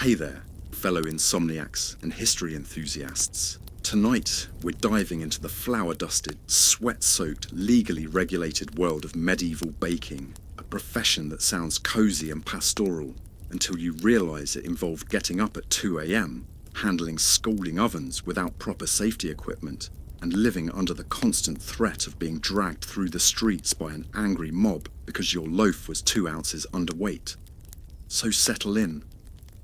Hey there, fellow insomniacs and history enthusiasts. Tonight, we're diving into the flour-dusted, sweat-soaked, legally regulated world of medieval baking, a profession that sounds cozy and pastoral until you realise it involved getting up at 2 a.m, handling scalding ovens without proper safety equipment, and living under the constant threat of being dragged through the streets by an angry mob because your loaf was 2 ounces underweight. So settle in.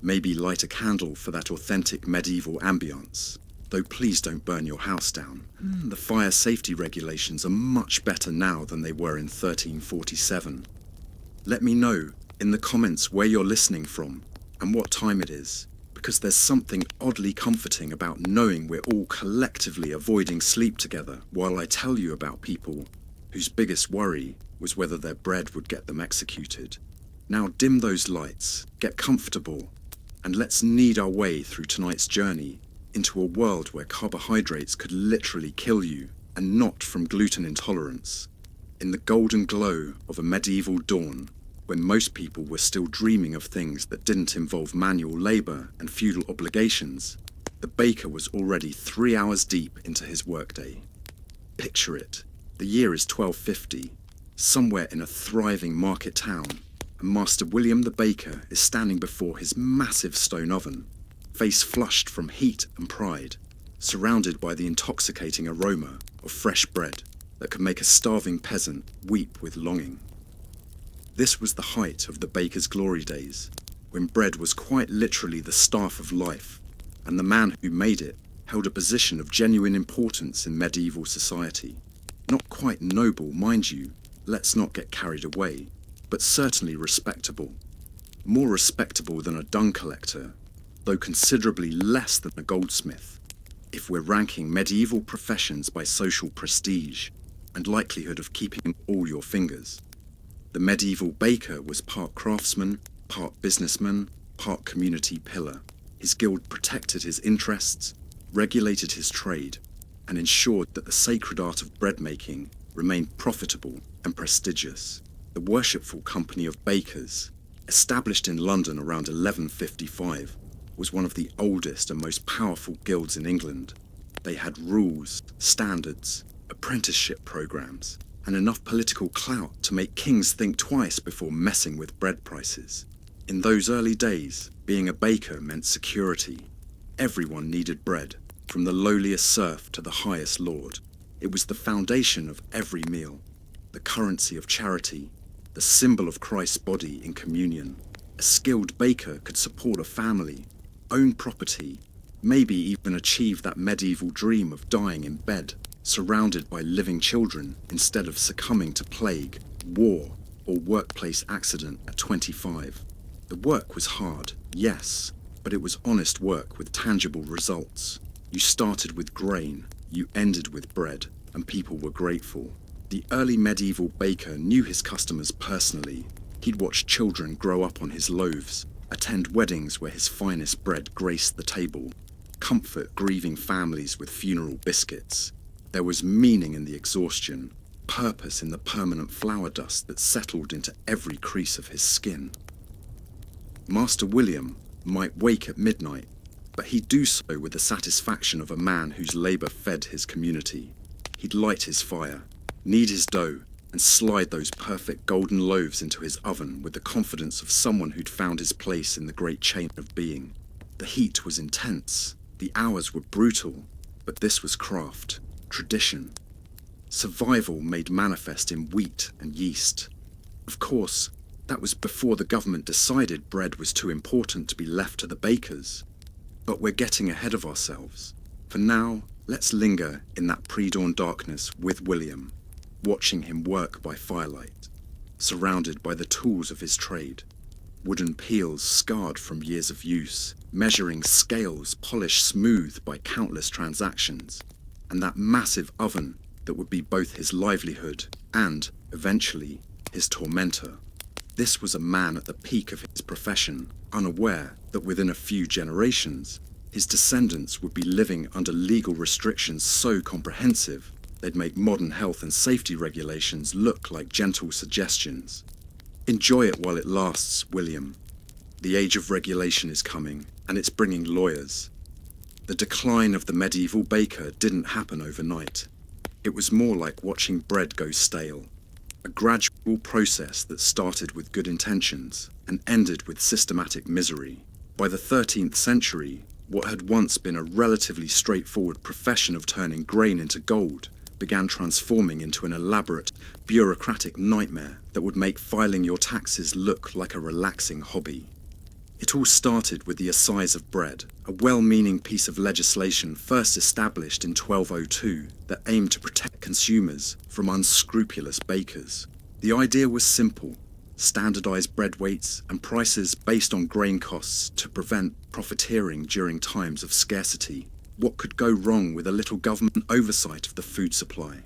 Maybe light a candle for that authentic medieval ambience. Though please don't burn your house down. The fire safety regulations are much better now than they were in 1347. Let me know in the comments where you're listening from and what time it is, because there's something oddly comforting about knowing we're all collectively avoiding sleep together while I tell you about people whose biggest worry was whether their bread would get them executed. Now dim those lights, get comfortable, and let's knead our way through tonight's journey into a world where carbohydrates could literally kill you, and not from gluten intolerance. In the golden glow of a medieval dawn, when most people were still dreaming of things that didn't involve manual labour and feudal obligations, the baker was already 3 hours deep into his workday. Picture it. The year is 1250, somewhere in a thriving market town, and Master William the baker is standing before his massive stone oven, face flushed from heat and pride, surrounded by the intoxicating aroma of fresh bread that could make a starving peasant weep with longing. This was the height of the baker's glory days, when bread was quite literally the staff of life, and the man who made it held a position of genuine importance in medieval society. Not quite noble, mind you, let's not get carried away, but certainly respectable. More respectable than a dung collector, though considerably less than a goldsmith, if we're ranking medieval professions by social prestige and likelihood of keeping all your fingers. The medieval baker was part craftsman, part businessman, part community pillar. His guild protected his interests, regulated his trade, and ensured that the sacred art of bread making remained profitable and prestigious. The Worshipful Company of Bakers, established in London around 1155, was one of the oldest and most powerful guilds in England. They had rules, standards, apprenticeship programs, and enough political clout to make kings think twice before messing with bread prices. In those early days, being a baker meant security. Everyone needed bread, from the lowliest serf to the highest lord. It was the foundation of every meal, the currency of charity, the symbol of Christ's body in communion. A skilled baker could support a family, own property, maybe even achieve that medieval dream of dying in bed, surrounded by living children instead of succumbing to plague, war, or workplace accident at 25. The work was hard, yes, but it was honest work with tangible results. You started with grain, you ended with bread, and people were grateful. The early medieval baker knew his customers personally. He'd watch children grow up on his loaves, attend weddings where his finest bread graced the table, comfort grieving families with funeral biscuits. There was meaning in the exhaustion, purpose in the permanent flour dust that settled into every crease of his skin. Master William might wake at midnight, but he'd do so with the satisfaction of a man whose labour fed his community. He'd light his fire, knead his dough, and slide those perfect golden loaves into his oven with the confidence of someone who'd found his place in the great chain of being. The heat was intense, the hours were brutal, but this was craft, tradition. Survival made manifest in wheat and yeast. Of course, that was before the government decided bread was too important to be left to the bakers. But we're getting ahead of ourselves. For now, let's linger in that pre-dawn darkness with William, watching him work by firelight, surrounded by the tools of his trade, wooden peels scarred from years of use, measuring scales polished smooth by countless transactions, and that massive oven that would be both his livelihood and, eventually, his tormentor. This was a man at the peak of his profession, unaware that within a few generations, his descendants would be living under legal restrictions so comprehensive they'd make modern health and safety regulations look like gentle suggestions. Enjoy it while it lasts, William. The age of regulation is coming, and it's bringing lawyers. The decline of the medieval baker didn't happen overnight. It was more like watching bread go stale. A gradual process that started with good intentions and ended with systematic misery. By the 13th century, what had once been a relatively straightforward profession of turning grain into gold began transforming into an elaborate, bureaucratic nightmare that would make filing your taxes look like a relaxing hobby. It all started with the Assize of Bread, a well-meaning piece of legislation first established in 1202 that aimed to protect consumers from unscrupulous bakers. The idea was simple: standardise bread weights and prices based on grain costs to prevent profiteering during times of scarcity. What could go wrong with a little government oversight of the food supply?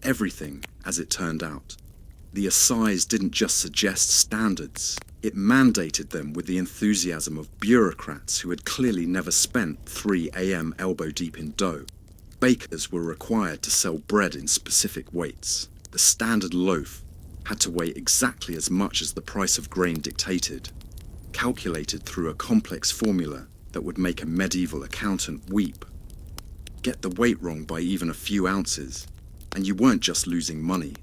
Everything, as it turned out. The Assize didn't just suggest standards, it mandated them with the enthusiasm of bureaucrats who had clearly never spent 3 a.m. elbow deep in dough. Bakers were required to sell bread in specific weights. The standard loaf had to weigh exactly as much as the price of grain dictated, calculated through a complex formula that would make a medieval accountant weep. Get the weight wrong by even a few ounces, and you weren't just losing money,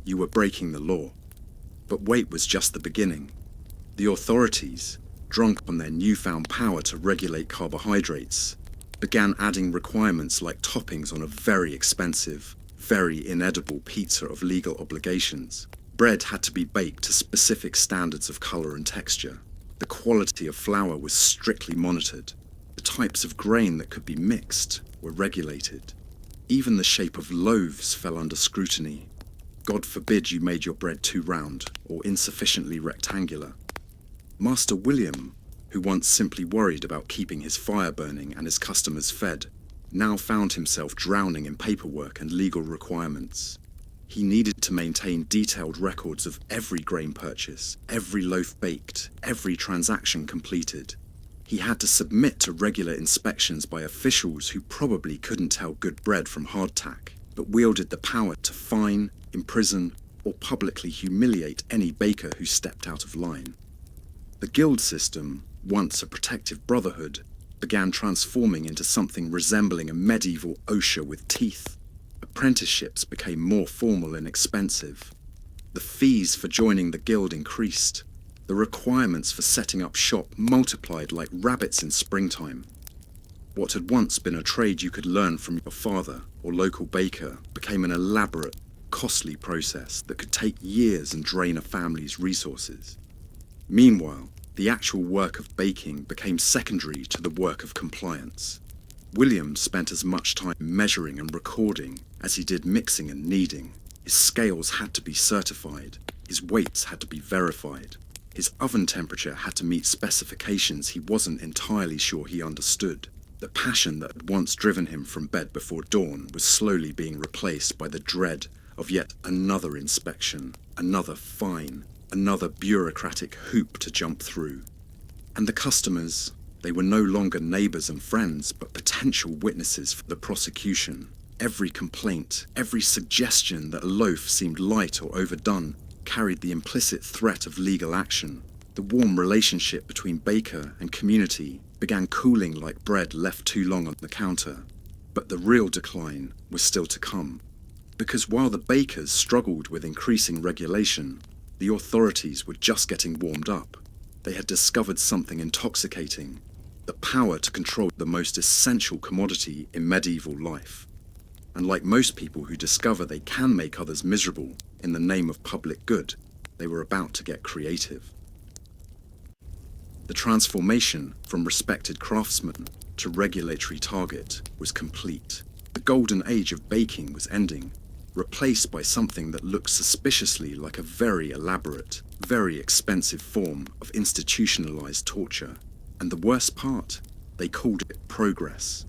you were breaking the law. But weight was just the beginning. The authorities, drunk on their newfound power to regulate carbohydrates, began adding requirements like toppings on a very expensive, very inedible pizza of legal obligations. Bread had to be baked to specific standards of colour and texture. The quality of flour was strictly monitored. The types of grain that could be mixed were regulated. Even the shape of loaves fell under scrutiny. God forbid you made your bread too round or insufficiently rectangular. Master William, who once simply worried about keeping his fire burning and his customers fed, now found himself drowning in paperwork and legal requirements. He needed to maintain detailed records of every grain purchase, every loaf baked, every transaction completed. He had to submit to regular inspections by officials who probably couldn't tell good bread from hardtack, but wielded the power to fine, imprison, or publicly humiliate any baker who stepped out of line. The guild system, once a protective brotherhood, began transforming into something resembling a medieval OSHA with teeth. Apprenticeships became more formal and expensive. The fees for joining the guild increased. The requirements for setting up shop multiplied like rabbits in springtime. What had once been a trade you could learn from your father or local baker became an elaborate, costly process that could take years and drain a family's resources. Meanwhile, the actual work of baking became secondary to the work of compliance. William spent as much time measuring and recording as he did mixing and kneading. His scales had to be certified, his weights had to be verified, his oven temperature had to meet specifications he wasn't entirely sure he understood. The passion that had once driven him from bed before dawn was slowly being replaced by the dread of yet another inspection, another fine, another bureaucratic hoop to jump through. And the customers, they were no longer neighbours and friends, but potential witnesses for the prosecution. Every complaint, every suggestion that a loaf seemed light or overdone, carried the implicit threat of legal action. The warm relationship between baker and community began cooling like bread left too long on the counter. But the real decline was still to come. Because while the bakers struggled with increasing regulation, the authorities were just getting warmed up. They had discovered something intoxicating: the power to control the most essential commodity in medieval life. And like most people who discover they can make others miserable in the name of public good, they were about to get creative. The transformation from respected craftsman to regulatory target was complete. The golden age of baking was ending, replaced by something that looked suspiciously like a very elaborate, very expensive form of institutionalized torture. And the worst part, they called it progress.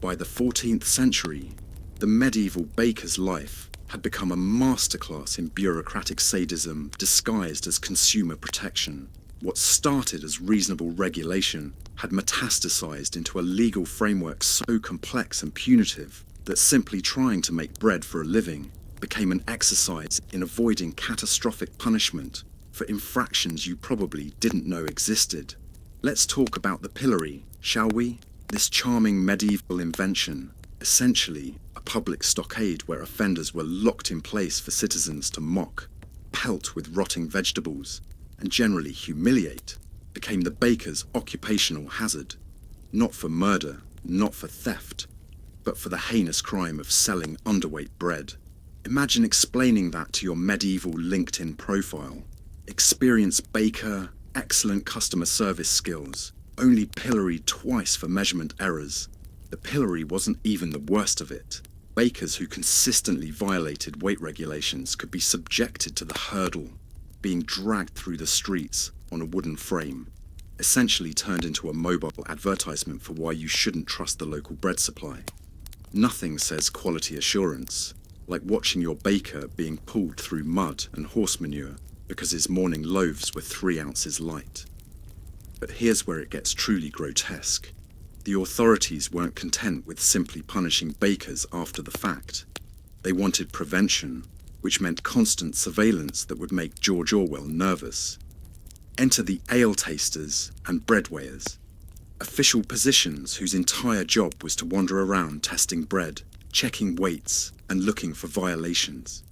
By the 14th century, the medieval baker's life had become a masterclass in bureaucratic sadism disguised as consumer protection. What started as reasonable regulation had metastasized into a legal framework so complex and punitive that simply trying to make bread for a living became an exercise in avoiding catastrophic punishment for infractions you probably didn't know existed. Let's talk about the pillory, shall we? This charming medieval invention, essentially a public stockade where offenders were locked in place for citizens to mock, pelt with rotting vegetables, and generally humiliate, became the baker's occupational hazard. Not for murder, not for theft, but for the heinous crime of selling underweight bread. Imagine explaining that to your medieval LinkedIn profile. Experienced baker, excellent customer service skills, only pilloried twice for measurement errors. The pillory wasn't even the worst of it. Bakers who consistently violated weight regulations could be subjected to the hurdle, being dragged through the streets on a wooden frame, essentially turned into a mobile advertisement for why you shouldn't trust the local bread supply. Nothing says quality assurance like watching your baker being pulled through mud and horse manure because his morning loaves were 3 ounces light. But here's where it gets truly grotesque. The authorities weren't content with simply punishing bakers after the fact. They wanted prevention, which meant constant surveillance that would make George Orwell nervous. Enter the ale tasters and bread weighers, official positions whose entire job was to wander around testing bread, checking weights, and looking for violations.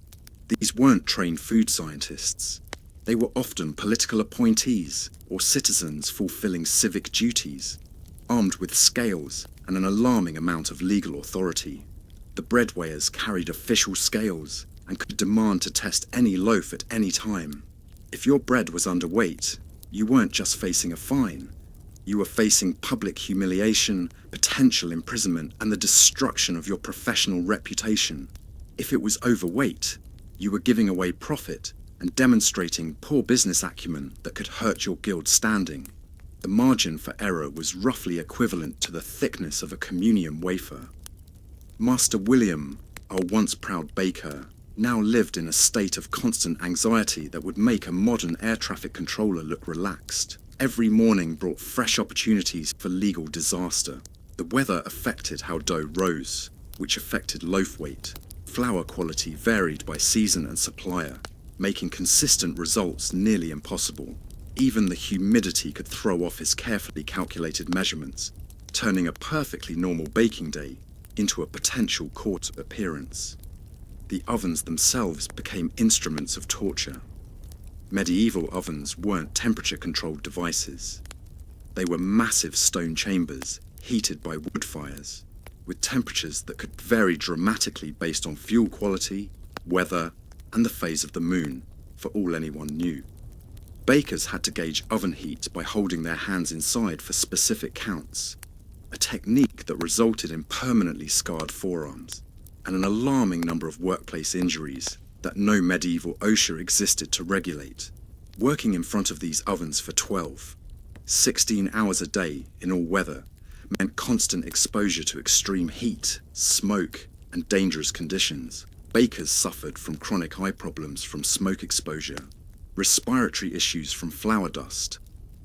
These weren't trained food scientists. They were often political appointees or citizens fulfilling civic duties, armed with scales and an alarming amount of legal authority. The bread weighers carried official scales and could demand to test any loaf at any time. If your bread was underweight, you weren't just facing a fine. You were facing public humiliation, potential imprisonment, and the destruction of your professional reputation. If it was overweight, you were giving away profit and demonstrating poor business acumen that could hurt your guild's standing. The margin for error was roughly equivalent to the thickness of a communion wafer. Master William, our once proud baker, now lived in a state of constant anxiety that would make a modern air traffic controller look relaxed. Every morning brought fresh opportunities for legal disaster. The weather affected how dough rose, which affected loaf weight. Flour quality varied by season and supplier, making consistent results nearly impossible. Even the humidity could throw off his carefully calculated measurements, turning a perfectly normal baking day into a potential court appearance. The ovens themselves became instruments of torture. Medieval ovens weren't temperature-controlled devices. They were massive stone chambers heated by wood fires, with temperatures that could vary dramatically based on fuel quality, weather, and the phase of the moon, for all anyone knew. Bakers had to gauge oven heat by holding their hands inside for specific counts, a technique that resulted in permanently scarred forearms and an alarming number of workplace injuries that no medieval OSHA existed to regulate. Working in front of these ovens for 16 hours a day in all weather meant constant exposure to extreme heat, smoke, and dangerous conditions. Bakers suffered from chronic eye problems from smoke exposure, respiratory issues from flour dust,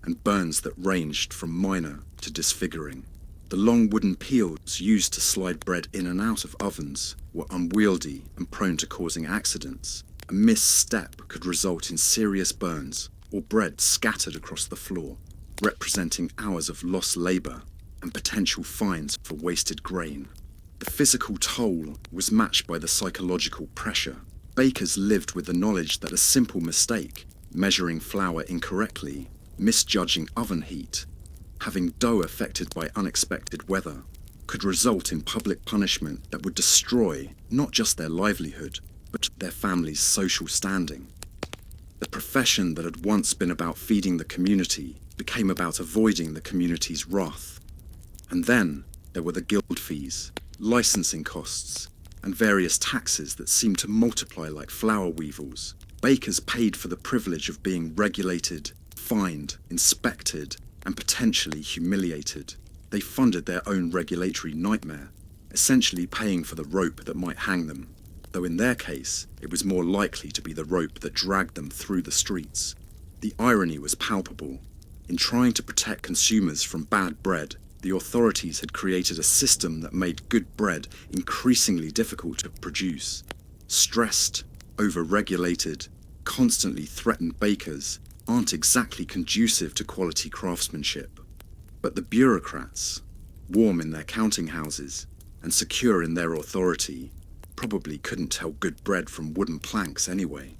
and burns that ranged from minor to disfiguring. The long wooden peels used to slide bread in and out of ovens were unwieldy and prone to causing accidents. A misstep could result in serious burns or bread scattered across the floor, representing hours of lost labour and potential fines for wasted grain. The physical toll was matched by the psychological pressure. Bakers lived with the knowledge that a simple mistake, measuring flour incorrectly, misjudging oven heat, having dough affected by unexpected weather, could result in public punishment that would destroy not just their livelihood, but their family's social standing. The profession that had once been about feeding the community became about avoiding the community's wrath. And then there were the guild fees, licensing costs, and various taxes that seemed to multiply like flour weevils. Bakers paid for the privilege of being regulated, fined, inspected, and potentially humiliated. They funded their own regulatory nightmare, essentially paying for the rope that might hang them, though in their case, it was more likely to be the rope that dragged them through the streets. The irony was palpable. In trying to protect consumers from bad bread, the authorities had created a system that made good bread increasingly difficult to produce. Stressed, over-regulated, constantly threatened bakers aren't exactly conducive to quality craftsmanship. But the bureaucrats, warm in their counting houses and secure in their authority, probably couldn't tell good bread from wooden planks anyway.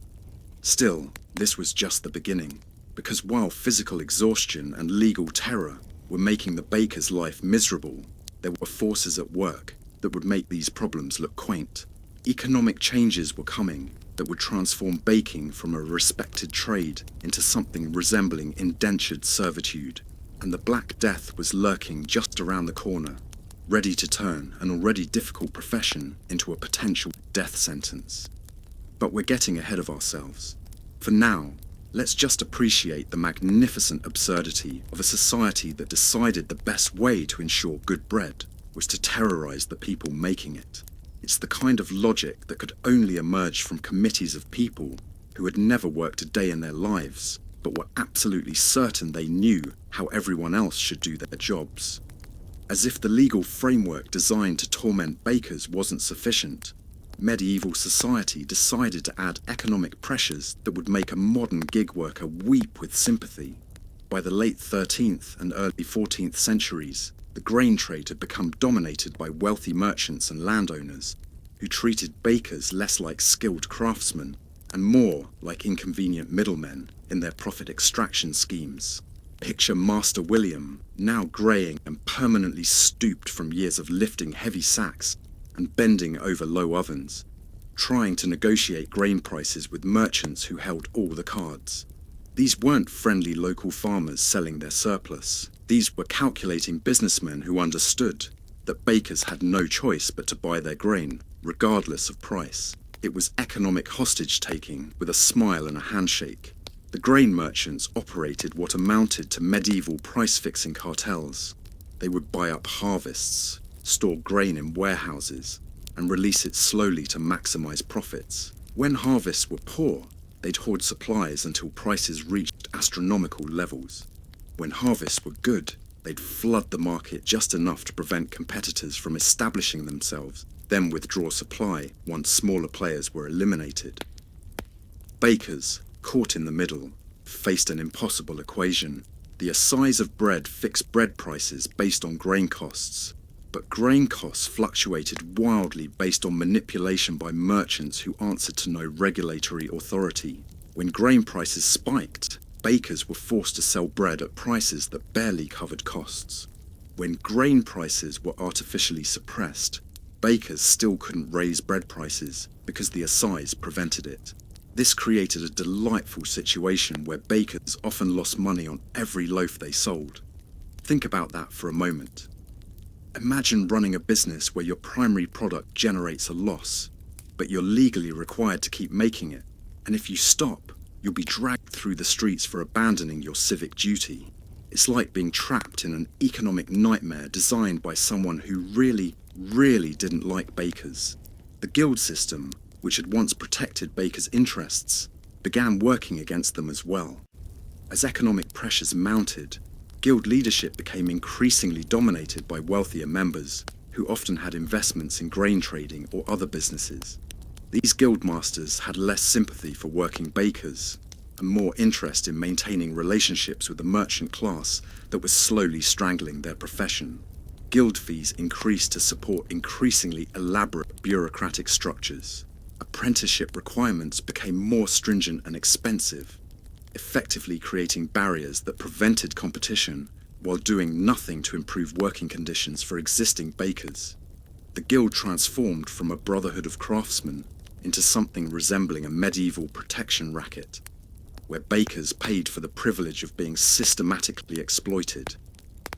Still, this was just the beginning, because while physical exhaustion and legal terror were making the baker's life miserable, there were forces at work that would make these problems look quaint. Economic changes were coming that would transform baking from a respected trade into something resembling indentured servitude, and the Black Death was lurking just around the corner, ready to turn an already difficult profession into a potential death sentence. But we're getting ahead of ourselves. For now, let's just appreciate the magnificent absurdity of a society that decided the best way to ensure good bread was to terrorize the people making it. It's the kind of logic that could only emerge from committees of people who had never worked a day in their lives, but were absolutely certain they knew how everyone else should do their jobs. As if the legal framework designed to torment bakers wasn't sufficient, medieval society decided to add economic pressures that would make a modern gig worker weep with sympathy. By the late 13th and early 14th centuries, the grain trade had become dominated by wealthy merchants and landowners who treated bakers less like skilled craftsmen and more like inconvenient middlemen in their profit extraction schemes. Picture Master William, now greying and permanently stooped from years of lifting heavy sacks and bending over low ovens, trying to negotiate grain prices with merchants who held all the cards. These weren't friendly local farmers selling their surplus. These were calculating businessmen who understood that bakers had no choice but to buy their grain, regardless of price. It was economic hostage-taking with a smile and a handshake. The grain merchants operated what amounted to medieval price-fixing cartels. They would buy up harvests, store grain in warehouses, and release it slowly to maximize profits. When harvests were poor, they'd hoard supplies until prices reached astronomical levels. When harvests were good, they'd flood the market just enough to prevent competitors from establishing themselves, then withdraw supply once smaller players were eliminated. Bakers, caught in the middle, faced an impossible equation. The assize of bread fixed bread prices based on grain costs, but grain costs fluctuated wildly based on manipulation by merchants who answered to no regulatory authority. When grain prices spiked, bakers were forced to sell bread at prices that barely covered costs. When grain prices were artificially suppressed, bakers still couldn't raise bread prices because the assize prevented it. This created a delightful situation where bakers often lost money on every loaf they sold. Think about that for a moment. Imagine running a business where your primary product generates a loss, but you're legally required to keep making it, and if you stop, you'll be dragged through the streets for abandoning your civic duty. It's like being trapped in an economic nightmare designed by someone who really didn't like bakers. The guild system, which had once protected bakers' interests, began working against them as well. As economic pressures mounted, guild leadership became increasingly dominated by wealthier members, who often had investments in grain trading or other businesses. These guild masters had less sympathy for working bakers, and more interest in maintaining relationships with the merchant class that was slowly strangling their profession. Guild fees increased to support increasingly elaborate bureaucratic structures. Apprenticeship requirements became more stringent and expensive, effectively creating barriers that prevented competition while doing nothing to improve working conditions for existing bakers. The guild transformed from a brotherhood of craftsmen into something resembling a medieval protection racket, where bakers paid for the privilege of being systematically exploited.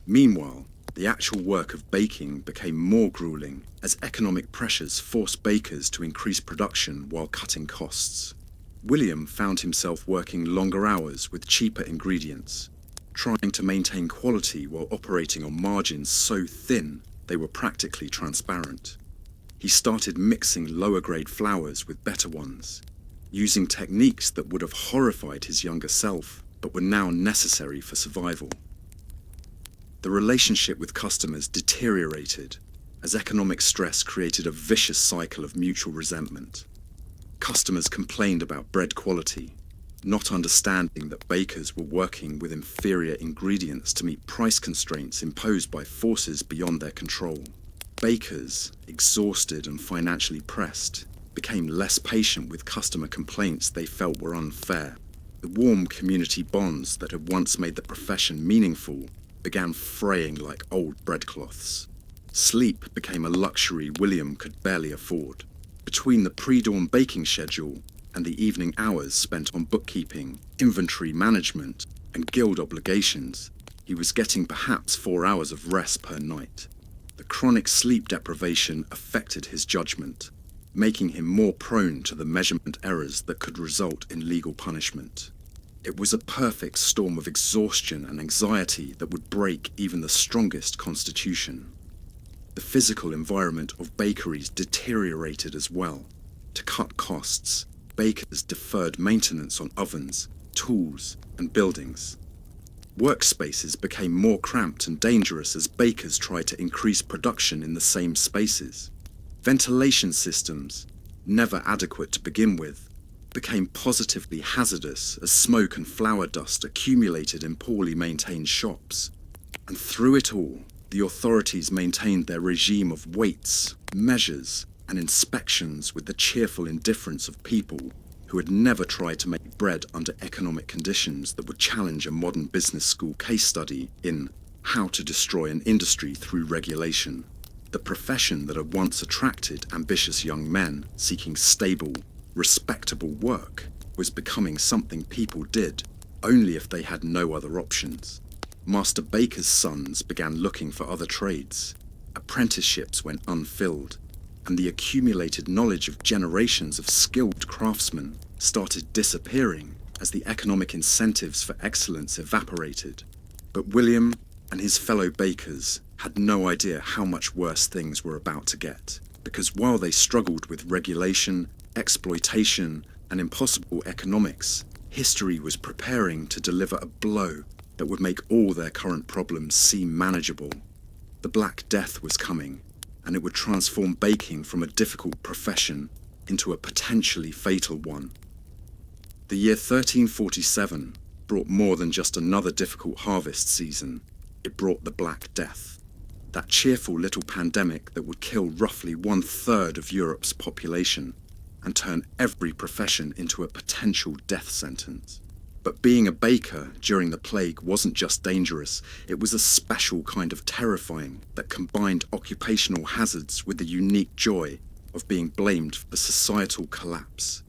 Meanwhile, the actual work of baking became more grueling as economic pressures forced bakers to increase production while cutting costs. William found himself working longer hours with cheaper ingredients, trying to maintain quality while operating on margins so thin they were practically transparent. He started mixing lower-grade flours with better ones, using techniques that would have horrified his younger self, but were now necessary for survival. The relationship with customers deteriorated as economic stress created a vicious cycle of mutual resentment. Customers complained about bread quality, not understanding that bakers were working with inferior ingredients to meet price constraints imposed by forces beyond their control. Bakers, exhausted and financially pressed, became less patient with customer complaints they felt were unfair. The warm community bonds that had once made the profession meaningful began fraying like old breadcloths. Sleep became a luxury William could barely afford. Between the pre-dawn baking schedule and the evening hours spent on bookkeeping, inventory management, and guild obligations, he was getting perhaps 4 hours of rest per night. The chronic sleep deprivation affected his judgment, making him more prone to the measurement errors that could result in legal punishment. It was a perfect storm of exhaustion and anxiety that would break even the strongest constitution. The physical environment of bakeries deteriorated as well. To cut costs, bakers deferred maintenance on ovens, tools, and buildings. Workspaces became more cramped and dangerous as bakers tried to increase production in the same spaces. Ventilation systems, never adequate to begin with, became positively hazardous as smoke and flour dust accumulated in poorly maintained shops. And through it all, the authorities maintained their regime of weights, measures, and inspections with the cheerful indifference of people who had never tried to make bread under economic conditions that would challenge a modern business school case study in How to Destroy an Industry Through Regulation. The profession that had once attracted ambitious young men seeking stable, respectable work was becoming something people did only if they had no other options. Master bakers' sons began looking for other trades. Apprenticeships went unfilled, and the accumulated knowledge of generations of skilled craftsmen started disappearing as the economic incentives for excellence evaporated. But William and his fellow bakers had no idea how much worse things were about to get, because while they struggled with regulation, exploitation, and impossible economics, history was preparing to deliver a blow that would make all their current problems seem manageable. The Black Death was coming, and it would transform baking from a difficult profession into a potentially fatal one. The year 1347 brought more than just another difficult harvest season. It brought the Black Death, that cheerful little pandemic that would kill roughly 1/3 of Europe's population and turn every profession into a potential death sentence. But being a baker during the plague wasn't just dangerous, it was a special kind of terrifying that combined occupational hazards with the unique joy of being blamed for societal collapse.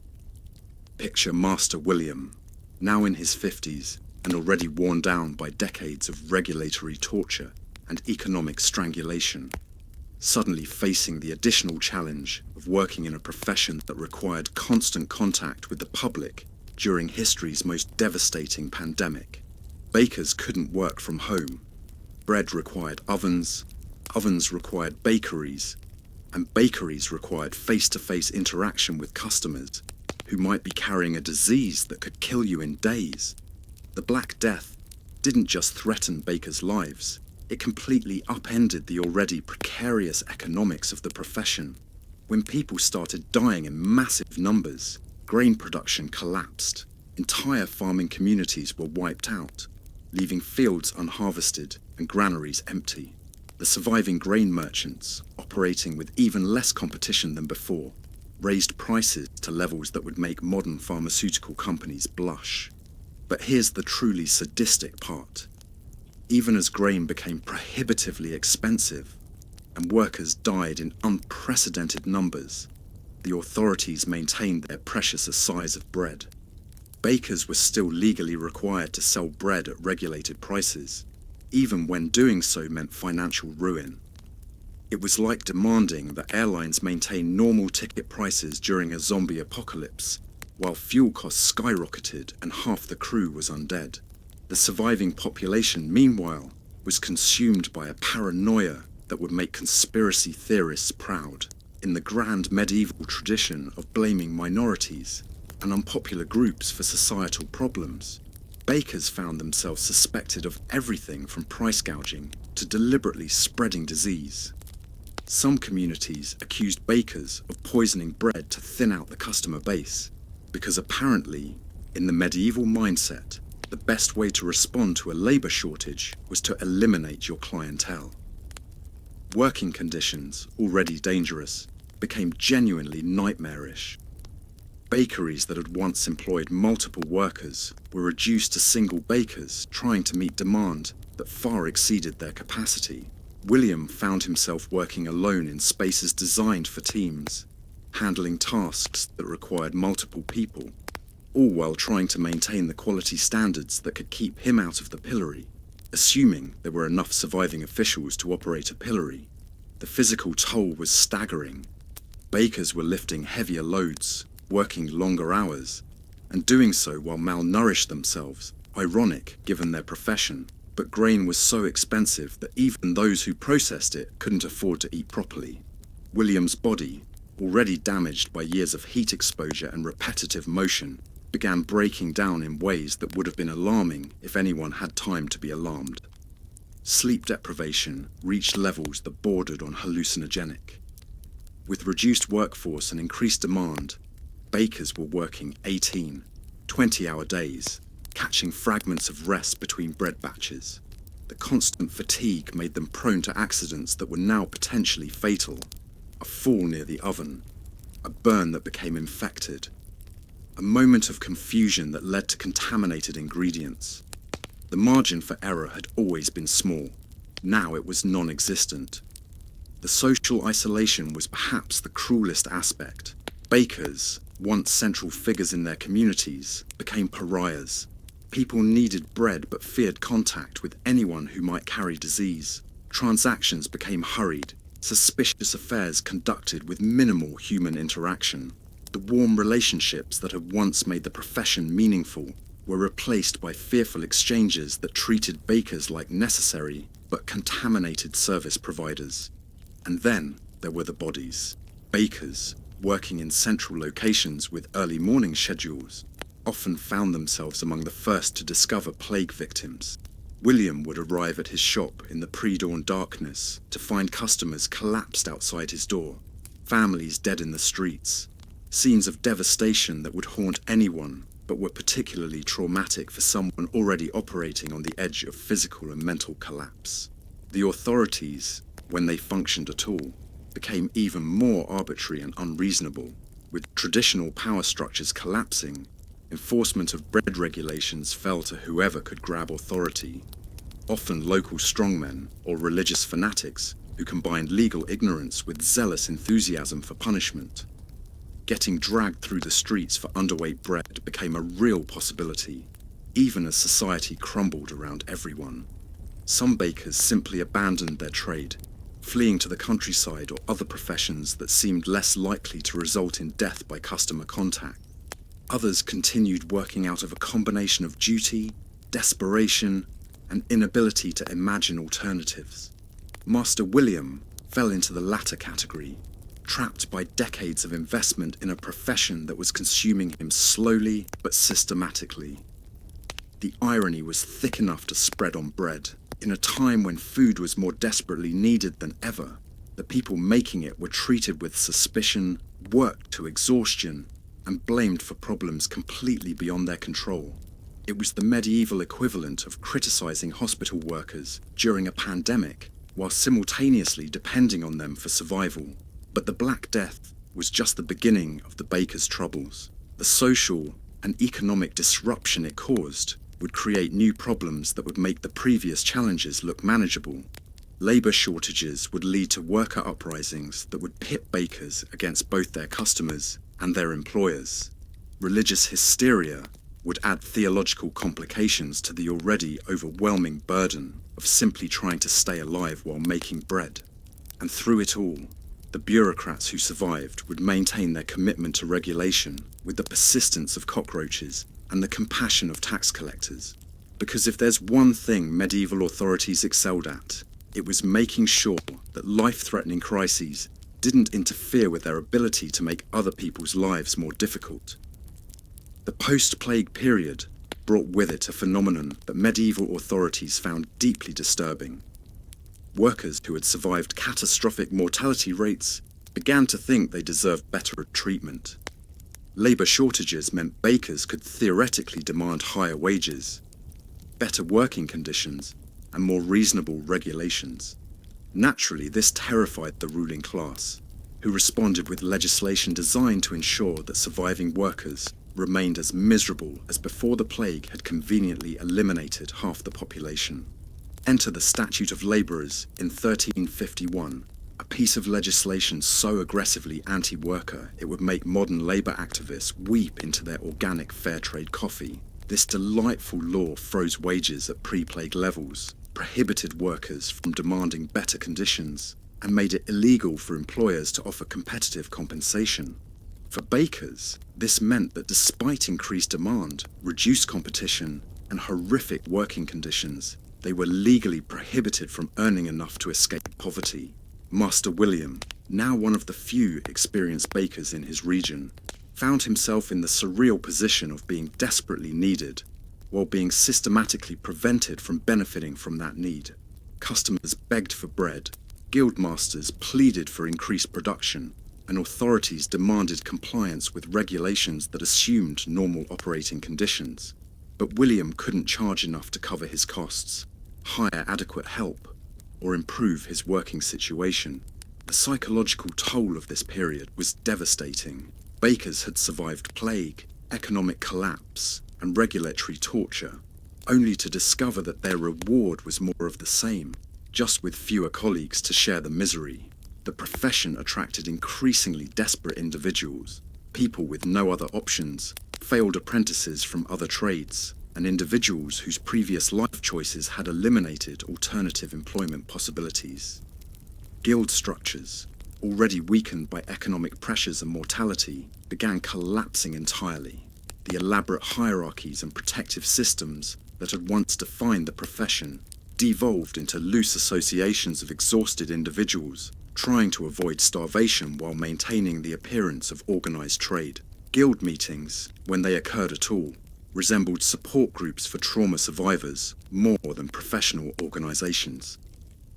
Picture Master William, now in his 50s and already worn down by decades of regulatory torture and economic strangulation, suddenly facing the additional challenge of working in a profession that required constant contact with the public during history's most devastating pandemic. Bakers couldn't work from home. Bread required ovens, ovens required bakeries, and bakeries required face-to-face interaction with customers who might be carrying a disease that could kill you in days. The Black Death didn't just threaten bakers' lives, it completely upended the already precarious economics of the profession. When people started dying in massive numbers, grain production collapsed. Entire farming communities were wiped out, leaving fields unharvested and granaries empty. The surviving grain merchants, operating with even less competition than before, raised prices to levels that would make modern pharmaceutical companies blush. But here's the truly sadistic part. Even as grain became prohibitively expensive and workers died in unprecedented numbers, the authorities maintained their precious assize of bread. Bakers were still legally required to sell bread at regulated prices, even when doing so meant financial ruin. It was like demanding that airlines maintain normal ticket prices during a zombie apocalypse, while fuel costs skyrocketed and half the crew was undead. The surviving population, meanwhile, was consumed by a paranoia that would make conspiracy theorists proud. In the grand medieval tradition of blaming minorities and unpopular groups for societal problems, bakers found themselves suspected of everything from price gouging to deliberately spreading disease. Some communities accused bakers of poisoning bread to thin out the customer base, because apparently In the medieval mindset, the best way to respond to a labour shortage was to eliminate your clientele. Working conditions, already dangerous, became genuinely nightmarish. Bakeries that had once employed multiple workers were reduced to single bakers trying to meet demand that far exceeded their capacity. William found himself working alone in spaces designed for teams, handling tasks that required multiple people, all while trying to maintain the quality standards that could keep him out of the pillory. Assuming there were enough surviving officials to operate a pillory, the physical toll was staggering. Bakers were lifting heavier loads, working longer hours, and doing so while malnourished themselves, ironic given their profession. But grain was so expensive that even those who processed it couldn't afford to eat properly. William's body, already damaged by years of heat exposure and repetitive motion, began breaking down in ways that would have been alarming if anyone had time to be alarmed. Sleep deprivation reached levels that bordered on hallucinogenic. With reduced workforce and increased demand, bakers were working 18, 20-hour days, catching fragments of rest between bread batches. The constant fatigue made them prone to accidents that were now potentially fatal. A fall near the oven, a burn that became infected, a moment of confusion that led to contaminated ingredients. The margin for error had always been small. Now it was non-existent. The social isolation was perhaps the cruelest aspect. Bakers, once central figures in their communities, became pariahs. People needed bread but feared contact with anyone who might carry disease. Transactions became hurried, suspicious affairs conducted with minimal human interaction. The warm relationships that had once made the profession meaningful were replaced by fearful exchanges that treated bakers like necessary but contaminated service providers. And then there were the bodies. Bakers, working in central locations with early morning schedules, often found themselves among the first to discover plague victims. William would arrive at his shop in the pre-dawn darkness to find customers collapsed outside his door, families dead in the streets, scenes of devastation that would haunt anyone but were particularly traumatic for someone already operating on the edge of physical and mental collapse. The authorities, when they functioned at all, became even more arbitrary and unreasonable. With traditional power structures collapsing, enforcement of bread regulations fell to whoever could grab authority, often local strongmen or religious fanatics who combined legal ignorance with zealous enthusiasm for punishment. Getting dragged through the streets for underweight bread became a real possibility, even as society crumbled around everyone. Some bakers simply abandoned their trade, fleeing to the countryside or other professions that seemed less likely to result in death by customer contact. Others continued working out of a combination of duty, desperation, and inability to imagine alternatives. Master William fell into the latter category, trapped by decades of investment in a profession that was consuming him slowly but systematically. The irony was thick enough to spread on bread. In a time when food was more desperately needed than ever, the people making it were treated with suspicion, worked to exhaustion, and blamed for problems completely beyond their control. It was the medieval equivalent of criticizing hospital workers during a pandemic while simultaneously depending on them for survival. But the Black Death was just the beginning of the baker's troubles. The social and economic disruption it caused would create new problems that would make the previous challenges look manageable. Labour shortages would lead to worker uprisings that would pit bakers against both their customers and their employers. Religious hysteria would add theological complications to the already overwhelming burden of simply trying to stay alive while making bread. And through it all, the bureaucrats who survived would maintain their commitment to regulation with the persistence of cockroaches and the compassion of tax collectors. Because if there's one thing medieval authorities excelled at, it was making sure that life-threatening crises didn't interfere with their ability to make other people's lives more difficult. The post-plague period brought with it a phenomenon that medieval authorities found deeply disturbing. Workers who had survived catastrophic mortality rates began to think they deserved better treatment. Labour shortages meant bakers could theoretically demand higher wages, better working conditions, and more reasonable regulations. Naturally, this terrified the ruling class, who responded with legislation designed to ensure that surviving workers remained as miserable as before the plague had conveniently eliminated half the population. Enter the Statute of Labourers in 1351, a piece of legislation so aggressively anti-worker it would make modern labour activists weep into their organic fair trade coffee. This delightful law froze wages at pre-plague levels, prohibited workers from demanding better conditions, and made it illegal for employers to offer competitive compensation. For bakers, this meant that despite increased demand, reduced competition, and horrific working conditions, they were legally prohibited from earning enough to escape poverty. Master William, now one of the few experienced bakers in his region, found himself in the surreal position of being desperately needed, while being systematically prevented from benefiting from that need. Customers begged for bread, guildmasters pleaded for increased production, and authorities demanded compliance with regulations that assumed normal operating conditions. But William couldn't charge enough to cover his costs, hire adequate help, or improve his working situation. The psychological toll of this period was devastating. Bakers had survived plague, economic collapse, and regulatory torture, only to discover that their reward was more of the same, just with fewer colleagues to share the misery. The profession attracted increasingly desperate individuals, people with no other options, failed apprentices from other trades, and individuals whose previous life choices had eliminated alternative employment possibilities. Guild structures, already weakened by economic pressures and mortality, began collapsing entirely. The elaborate hierarchies and protective systems that had once defined the profession devolved into loose associations of exhausted individuals trying to avoid starvation while maintaining the appearance of organized trade. Guild meetings, when they occurred at all, resembled support groups for trauma survivors more than professional organizations.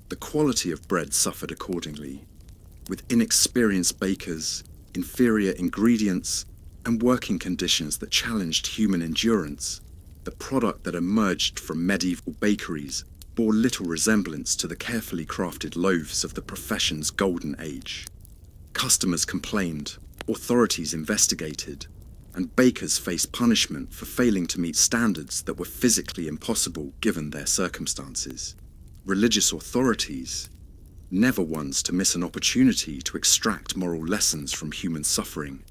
The quality of bread suffered accordingly, with inexperienced bakers, inferior ingredients, and working conditions that challenged human endurance. The product that emerged from medieval bakeries bore little resemblance to the carefully crafted loaves of the profession's golden age. Customers complained, authorities investigated, and bakers faced punishment for failing to meet standards that were physically impossible given their circumstances. Religious authorities, never ones to miss an opportunity to extract moral lessons from human suffering,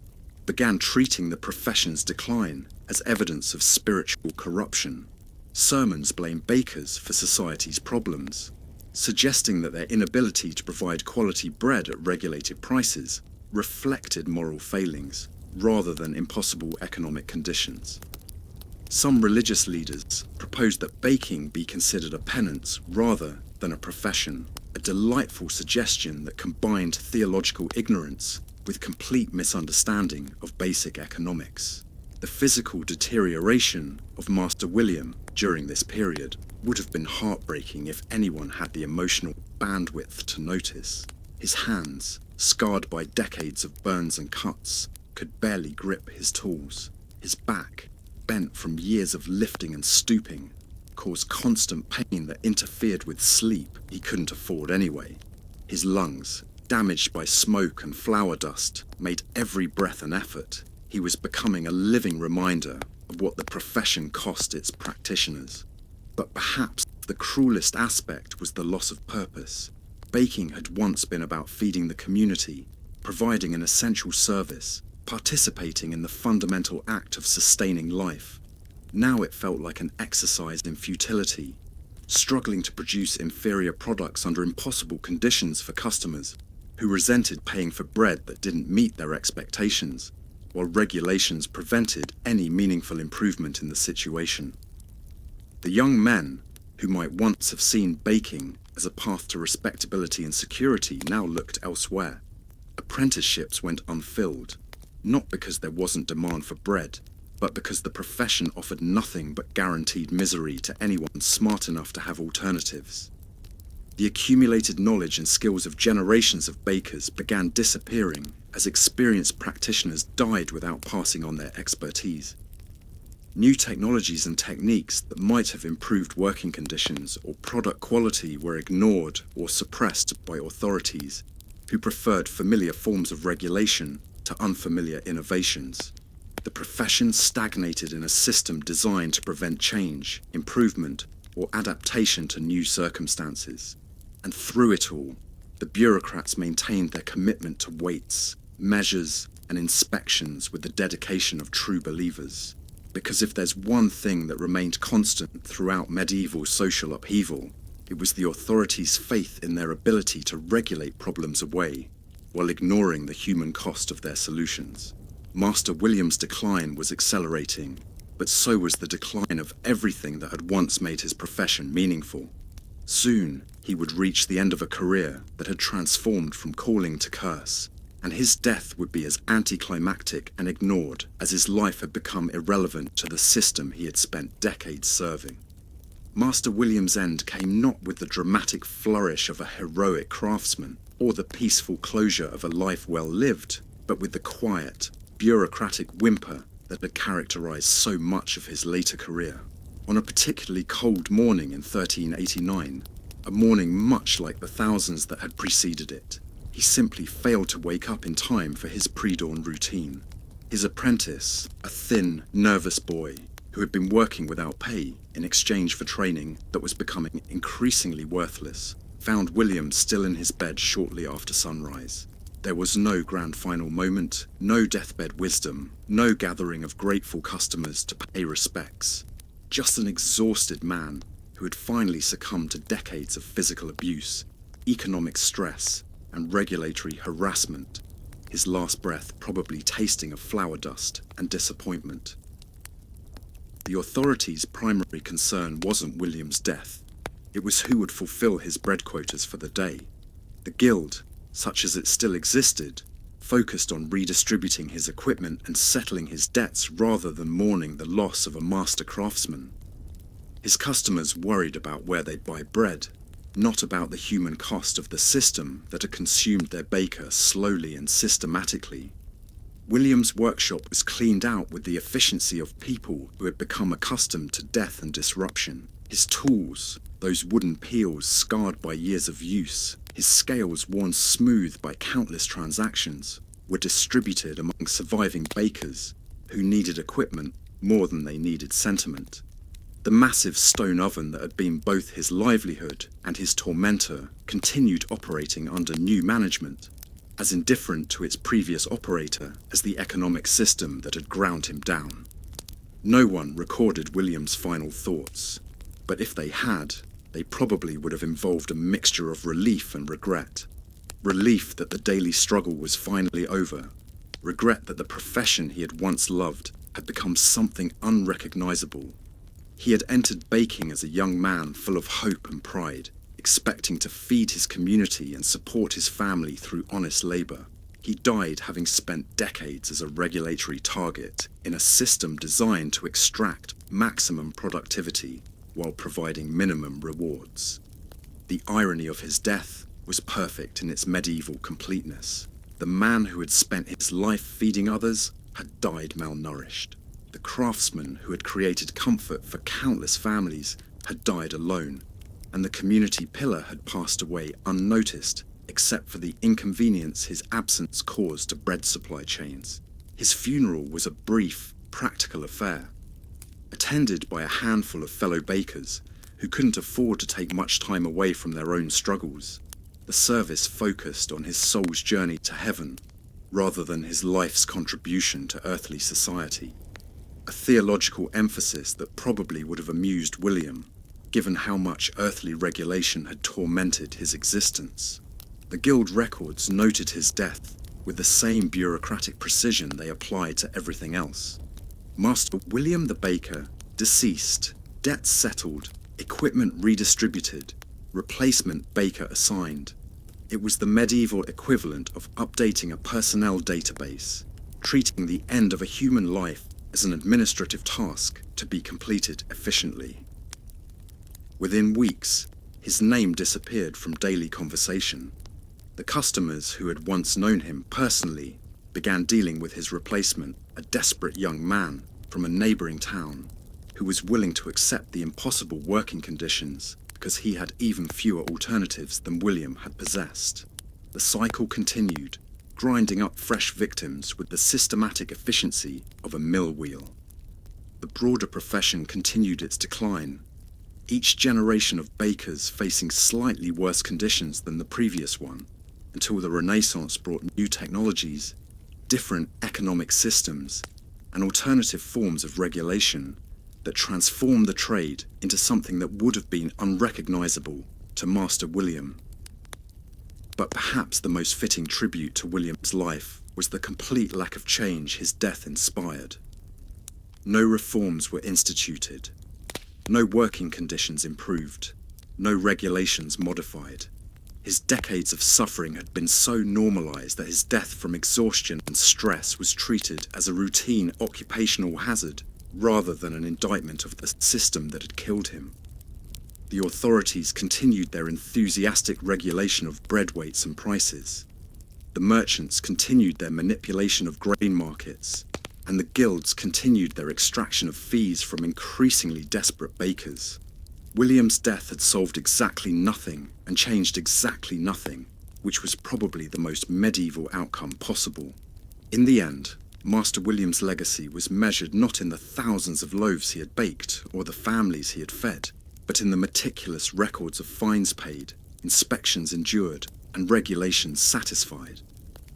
began treating the profession's decline as evidence of spiritual corruption. Sermons blamed bakers for society's problems, suggesting that their inability to provide quality bread at regulated prices reflected moral failings rather than impossible economic conditions. Some religious leaders proposed that baking be considered a penance rather than a profession, a delightful suggestion that combined theological ignorance with complete misunderstanding of basic economics. The physical deterioration of Master William during this period would have been heartbreaking if anyone had the emotional bandwidth to notice. His hands, scarred by decades of burns and cuts, could barely grip his tools. His back, bent from years of lifting and stooping, caused constant pain that interfered with sleep he couldn't afford anyway. His lungs, damaged by smoke and flour dust, made every breath an effort. He was becoming a living reminder of what the profession cost its practitioners. But perhaps the cruelest aspect was the loss of purpose. Baking had once been about feeding the community, providing an essential service, participating in the fundamental act of sustaining life. Now it felt like an exercise in futility, struggling to produce inferior products under impossible conditions for customers who resented paying for bread that didn't meet their expectations, while regulations prevented any meaningful improvement in the situation. The young men, who might once have seen baking as a path to respectability and security, now looked elsewhere. Apprenticeships went unfilled, not because there wasn't demand for bread, but because the profession offered nothing but guaranteed misery to anyone smart enough to have alternatives. The accumulated knowledge and skills of generations of bakers began disappearing as experienced practitioners died without passing on their expertise. New technologies and techniques that might have improved working conditions or product quality were ignored or suppressed by authorities who preferred familiar forms of regulation to unfamiliar innovations. The profession stagnated in a system designed to prevent change, improvement, or adaptation to new circumstances. And through it all, the bureaucrats maintained their commitment to weights, measures, and inspections with the dedication of true believers. Because if there's one thing that remained constant throughout medieval social upheaval, it was the authorities' faith in their ability to regulate problems away, while ignoring the human cost of their solutions. Master William's decline was accelerating, but so was the decline of everything that had once made his profession meaningful. Soon, he would reach the end of a career that had transformed from calling to curse, and his death would be as anticlimactic and ignored as his life had become irrelevant to the system he had spent decades serving. Master William's end came not with the dramatic flourish of a heroic craftsman or the peaceful closure of a life well lived, but with the quiet, bureaucratic whimper that had characterized so much of his later career. On a particularly cold morning in 1389, a morning much like the thousands that had preceded it, he simply failed to wake up in time for his pre-dawn routine. His apprentice, a thin, nervous boy who had been working without pay in exchange for training that was becoming increasingly worthless, found William still in his bed shortly after sunrise. There was no grand final moment, no deathbed wisdom, no gathering of grateful customers to pay respects. Just an exhausted man who had finally succumbed to decades of physical abuse, economic stress, and regulatory harassment, his last breath probably tasting of flour dust and disappointment. The authorities' primary concern wasn't William's death. It was who would fulfill his bread quotas for the day. The guild, such as it still existed, focused on redistributing his equipment and settling his debts rather than mourning the loss of a master craftsman. His customers worried about where they'd buy bread, not about the human cost of the system that had consumed their baker slowly and systematically. William's workshop was cleaned out with the efficiency of people who had become accustomed to death and disruption. His tools, those wooden peels scarred by years of use, his scales worn smooth by countless transactions, were distributed among surviving bakers who needed equipment more than they needed sentiment. The massive stone oven that had been both his livelihood and his tormentor continued operating under new management, as indifferent to its previous operator as the economic system that had ground him down. No one recorded William's final thoughts, but if they had, they probably would have involved a mixture of relief and regret. Relief that the daily struggle was finally over, regret that the profession he had once loved had become something unrecognizable. He had entered baking as a young man full of hope and pride, expecting to feed his community and support his family through honest labor. He died having spent decades as a regulatory target in a system designed to extract maximum productivity while providing minimum rewards. The irony of his death was perfect in its medieval completeness. The man who had spent his life feeding others had died malnourished. The craftsman who had created comfort for countless families had died alone, and the community pillar had passed away unnoticed, except for the inconvenience his absence caused to bread supply chains. His funeral was a brief, practical affair, attended by a handful of fellow bakers who couldn't afford to take much time away from their own struggles. The service focused on his soul's journey to heaven, rather than his life's contribution to earthly society. A theological emphasis that probably would have amused William, given how much earthly regulation had tormented his existence. The guild records noted his death with the same bureaucratic precision they applied to everything else. Master William the Baker, deceased, debts settled, equipment redistributed, replacement baker assigned. It was the medieval equivalent of updating a personnel database, treating the end of a human life as an administrative task to be completed efficiently. Within weeks, his name disappeared from daily conversation. The customers who had once known him personally began dealing with his replacement, a desperate young man from a neighbouring town who was willing to accept the impossible working conditions because he had even fewer alternatives than William had possessed. The cycle continued, grinding up fresh victims with the systematic efficiency of a mill wheel. The broader profession continued its decline, each generation of bakers facing slightly worse conditions than the previous one, until the Renaissance brought new technologies, different economic systems, and alternative forms of regulation that transformed the trade into something that would have been unrecognizable to Master William. But perhaps the most fitting tribute to William's life was the complete lack of change his death inspired. No reforms were instituted. No working conditions improved, no regulations modified. His decades of suffering had been so normalized that his death from exhaustion and stress was treated as a routine occupational hazard rather than an indictment of the system that had killed him. The authorities continued their enthusiastic regulation of bread weights and prices. The merchants continued their manipulation of grain markets, and the guilds continued their extraction of fees from increasingly desperate bakers. William's death had solved exactly nothing and changed exactly nothing, which was probably the most medieval outcome possible. In the end, Master William's legacy was measured not in the thousands of loaves he had baked or the families he had fed, but in the meticulous records of fines paid, inspections endured, and regulations satisfied.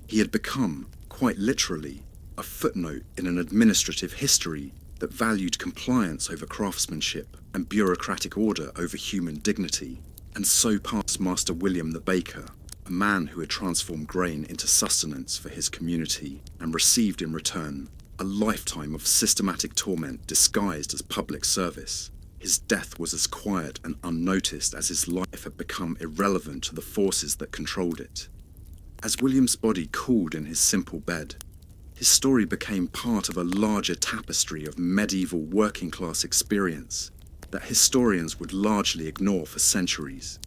He had become, quite literally, a footnote in an administrative history that valued compliance over craftsmanship and bureaucratic order over human dignity, and so passed Master William the Baker, a man who had transformed grain into sustenance for his community and received in return a lifetime of systematic torment disguised as public service. His death was as quiet and unnoticed as his life had become irrelevant to the forces that controlled it. As William's body cooled in his simple bed, his story became part of a larger tapestry of medieval working-class experience that historians would largely ignore for centuries.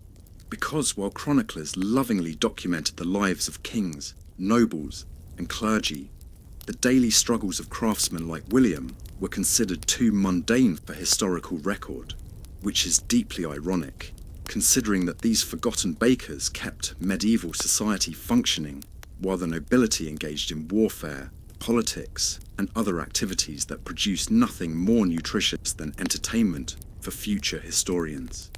Because while chroniclers lovingly documented the lives of kings, nobles, and clergy, the daily struggles of craftsmen like William were considered too mundane for historical record, which is deeply ironic, considering that these forgotten bakers kept medieval society functioning while the nobility engaged in warfare, politics, and other activities that produced nothing more nutritious than entertainment for future historians.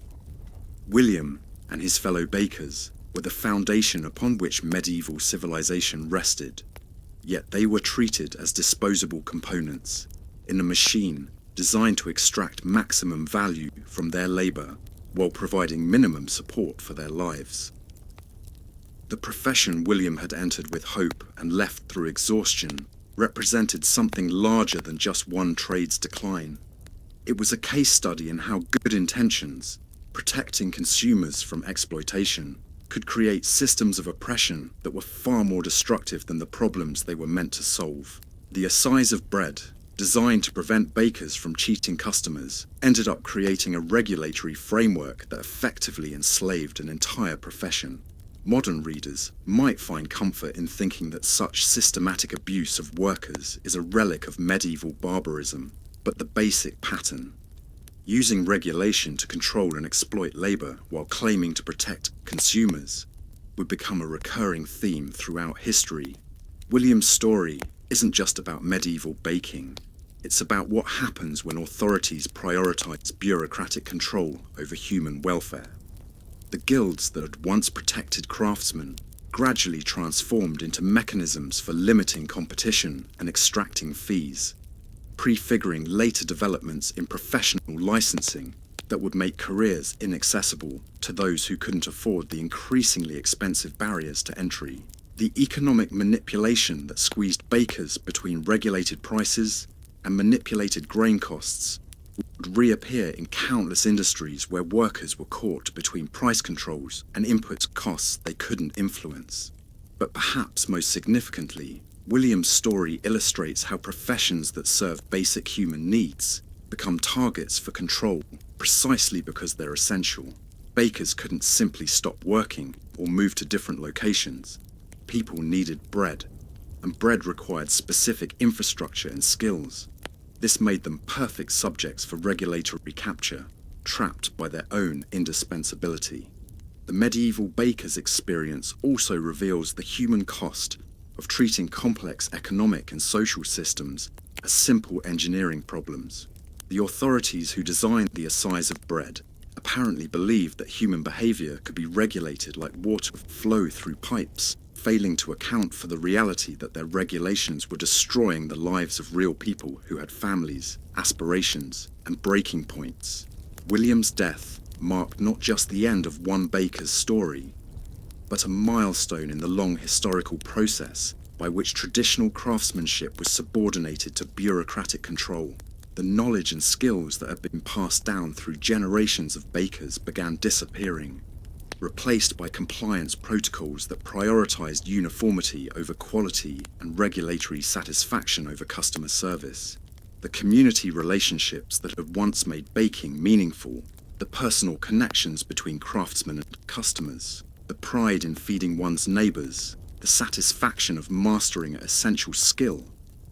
William and his fellow bakers were the foundation upon which medieval civilization rested, yet they were treated as disposable components in a machine designed to extract maximum value from their labor while providing minimum support for their lives. The profession William had entered with hope and left through exhaustion represented something larger than just one trade's decline. It was a case study in how good intentions, protecting consumers from exploitation, could create systems of oppression that were far more destructive than the problems they were meant to solve. The assize of bread, designed to prevent bakers from cheating customers, ended up creating a regulatory framework that effectively enslaved an entire profession. Modern readers might find comfort in thinking that such systematic abuse of workers is a relic of medieval barbarism, but the basic pattern, using regulation to control and exploit labor while claiming to protect consumers, would become a recurring theme throughout history. William's story isn't just about medieval baking. It's about what happens when authorities prioritize bureaucratic control over human welfare. The guilds that had once protected craftsmen gradually transformed into mechanisms for limiting competition and extracting fees, prefiguring later developments in professional licensing that would make careers inaccessible to those who couldn't afford the increasingly expensive barriers to entry. The economic manipulation that squeezed bakers between regulated prices and manipulated grain costs would reappear in countless industries where workers were caught between price controls and input costs they couldn't influence. But perhaps most significantly, William's story illustrates how professions that serve basic human needs become targets for control precisely because they're essential. Bakers couldn't simply stop working or move to different locations. People needed bread, and bread required specific infrastructure and skills. This made them perfect subjects for regulatory capture, trapped by their own indispensability. The medieval baker's experience also reveals the human cost of treating complex economic and social systems as simple engineering problems. The authorities who designed the assize of bread apparently believed that human behavior could be regulated like water flow through pipes, failing to account for the reality that their regulations were destroying the lives of real people who had families, aspirations, and breaking points. William's death marked not just the end of one baker's story, but a milestone in the long historical process by which traditional craftsmanship was subordinated to bureaucratic control. The knowledge and skills that had been passed down through generations of bakers began disappearing, replaced by compliance protocols that prioritized uniformity over quality and regulatory satisfaction over customer service. The community relationships that had once made baking meaningful, the personal connections between craftsmen and customers, the pride in feeding one's neighbors, the satisfaction of mastering an essential skill,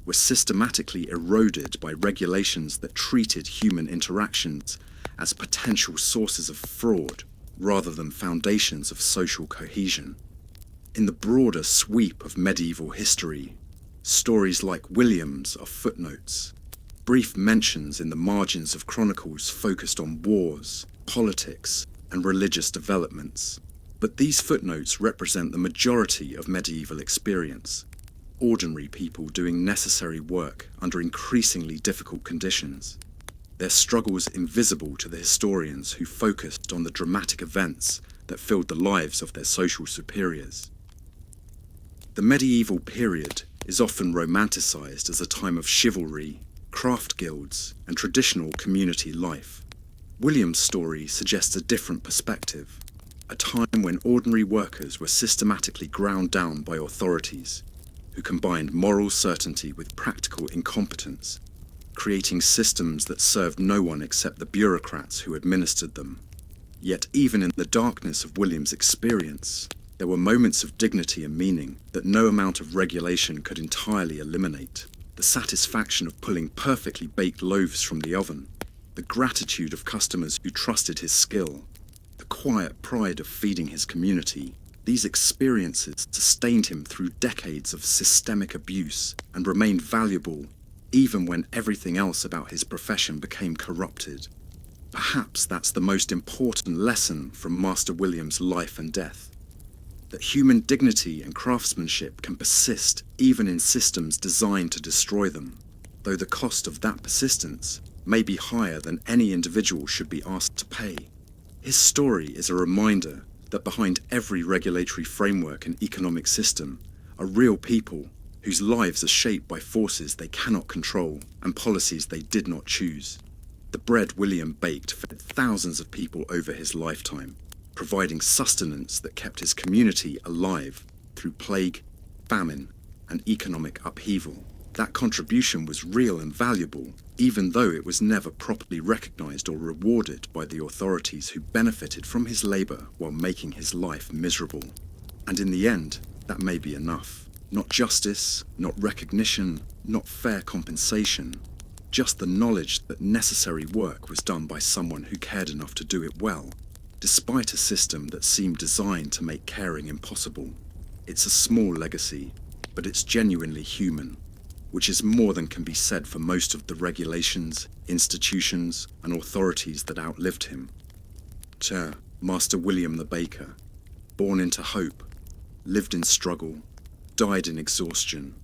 were systematically eroded by regulations that treated human interactions as potential sources of fraud rather than foundations of social cohesion. In the broader sweep of medieval history, stories like William's are footnotes, brief mentions in the margins of chronicles focused on wars, politics, and religious developments. But these footnotes represent the majority of medieval experience. Ordinary people doing necessary work under increasingly difficult conditions. Their struggles invisible to the historians who focused on the dramatic events that filled the lives of their social superiors. The medieval period is often romanticized as a time of chivalry, craft guilds, and traditional community life. William's story suggests a different perspective, a time when ordinary workers were systematically ground down by authorities, who combined moral certainty with practical incompetence, creating systems that served no one except the bureaucrats who administered them. Yet even in the darkness of William's experience, there were moments of dignity and meaning that no amount of regulation could entirely eliminate. The satisfaction of pulling perfectly baked loaves from the oven, the gratitude of customers who trusted his skill, the quiet pride of feeding his community. These experiences sustained him through decades of systemic abuse and remained valuable even when everything else about his profession became corrupted. Perhaps that's the most important lesson from Master William's life and death, that human dignity and craftsmanship can persist even in systems designed to destroy them, though the cost of that persistence may be higher than any individual should be asked to pay. His story is a reminder that behind every regulatory framework and economic system are real people whose lives are shaped by forces they cannot control and policies they did not choose. The bread William baked fed thousands of people over his lifetime, providing sustenance that kept his community alive through plague, famine, and economic upheaval. That contribution was real and valuable, even though it was never properly recognized or rewarded by the authorities who benefited from his labor while making his life miserable. And in the end, that may be enough. Not justice, not recognition, not fair compensation, just the knowledge that necessary work was done by someone who cared enough to do it well, despite a system that seemed designed to make caring impossible. It's a small legacy, but it's genuinely human, which is more than can be said for most of the regulations, institutions, and authorities that outlived him. Master William the Baker, born into hope, lived in struggle, died in exhaustion,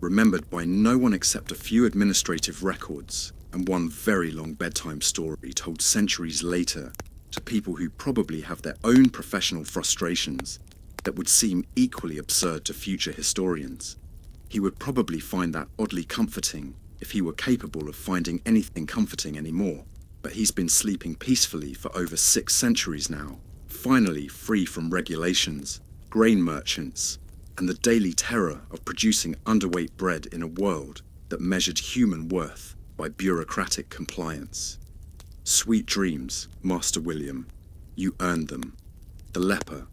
remembered by no one except a few administrative records, and one very long bedtime story told centuries later to people who probably have their own professional frustrations that would seem equally absurd to future historians. He would probably find that oddly comforting if he were capable of finding anything comforting anymore. But he's been sleeping peacefully for over 6 centuries now, finally free from regulations, grain merchants, and the daily terror of producing underweight bread in a world that measured human worth by bureaucratic compliance. Sweet dreams, Master William. You earned them. The leper,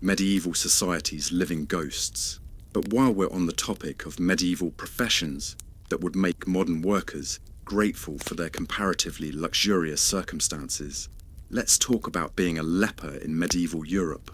medieval society's living ghosts. But while we're on the topic of medieval professions that would make modern workers grateful for their comparatively luxurious circumstances, let's talk about being a leper in medieval Europe.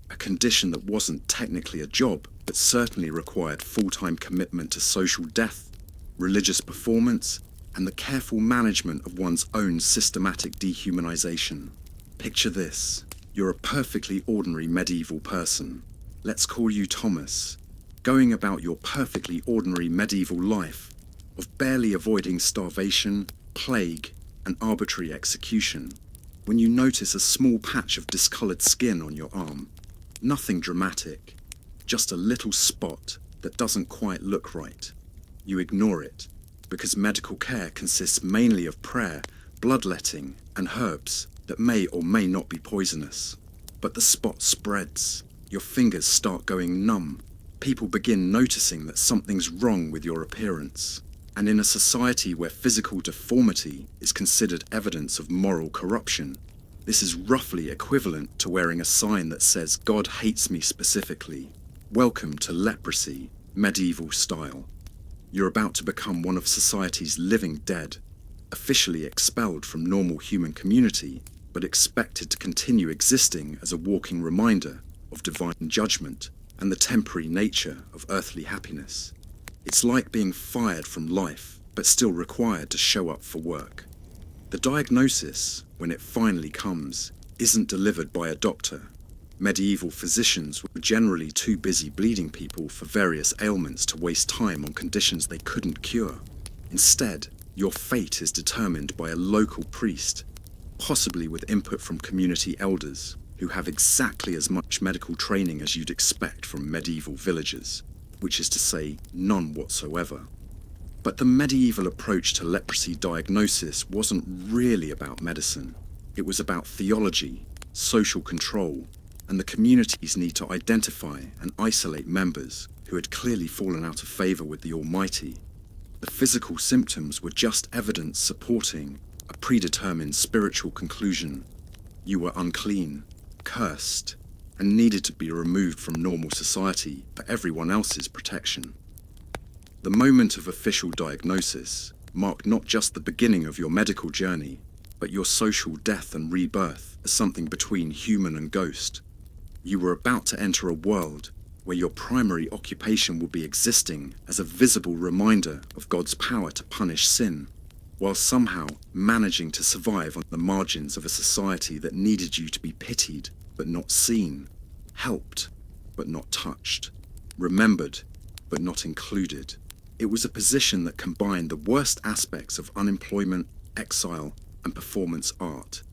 A condition that wasn't technically a job, but certainly required full-time commitment to social death, religious performance, and the careful management of one's own systematic dehumanization. Picture this. You're a perfectly ordinary medieval person. Let's call you Thomas, going about your perfectly ordinary medieval life of barely avoiding starvation, plague, and arbitrary execution, when you notice a small patch of discolored skin on your arm. Nothing dramatic, just a little spot that doesn't quite look right. You ignore it, because medical care consists mainly of prayer, bloodletting, and herbs that may or may not be poisonous. But the spot spreads. Your fingers start going numb. People begin noticing that something's wrong with your appearance. And in a society where physical deformity is considered evidence of moral corruption, this is roughly equivalent to wearing a sign that says "God hates me" specifically. Welcome to leprosy, medieval style. You're about to become one of society's living dead, officially expelled from normal human community, but expected to continue existing as a walking reminder of divine judgment and the temporary nature of earthly happiness. It's like being fired from life, but still required to show up for work. The diagnosis, when it finally comes, isn't delivered by a doctor. Medieval physicians were generally too busy bleeding people for various ailments to waste time on conditions they couldn't cure. Instead, your fate is determined by a local priest, possibly with input from community elders, who have exactly as much medical training as you'd expect from medieval villagers, which is to say, none whatsoever. But the medieval approach to leprosy diagnosis wasn't really about medicine. It was about theology, social control, and the community's need to identify and isolate members who had clearly fallen out of favor with the Almighty. The physical symptoms were just evidence supporting a predetermined spiritual conclusion. You were unclean, cursed, and needed to be removed from normal society for everyone else's protection. The moment of official diagnosis marked not just the beginning of your medical journey, but your social death and rebirth as something between human and ghost. You were about to enter a world where your primary occupation would be existing as a visible reminder of God's power to punish sin, while somehow managing to survive on the margins of a society that needed you to be pitied but not seen, helped but not touched, remembered but not included. It was a position that combined the worst aspects of unemployment, exile, and performance art,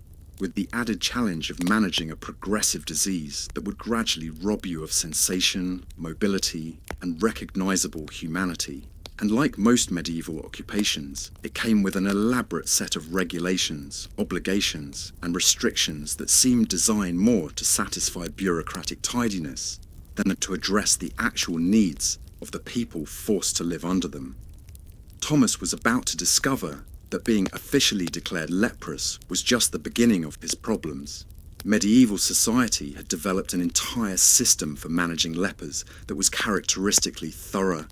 with the added challenge of managing a progressive disease that would gradually rob you of sensation, mobility, and recognizable humanity. And like most medieval occupations, it came with an elaborate set of regulations, obligations, and restrictions that seemed designed more to satisfy bureaucratic tidiness than to address the actual needs of the people forced to live under them. Thomas was about to discover that being officially declared leprous was just the beginning of his problems. Medieval society had developed an entire system for managing lepers that was characteristically thorough,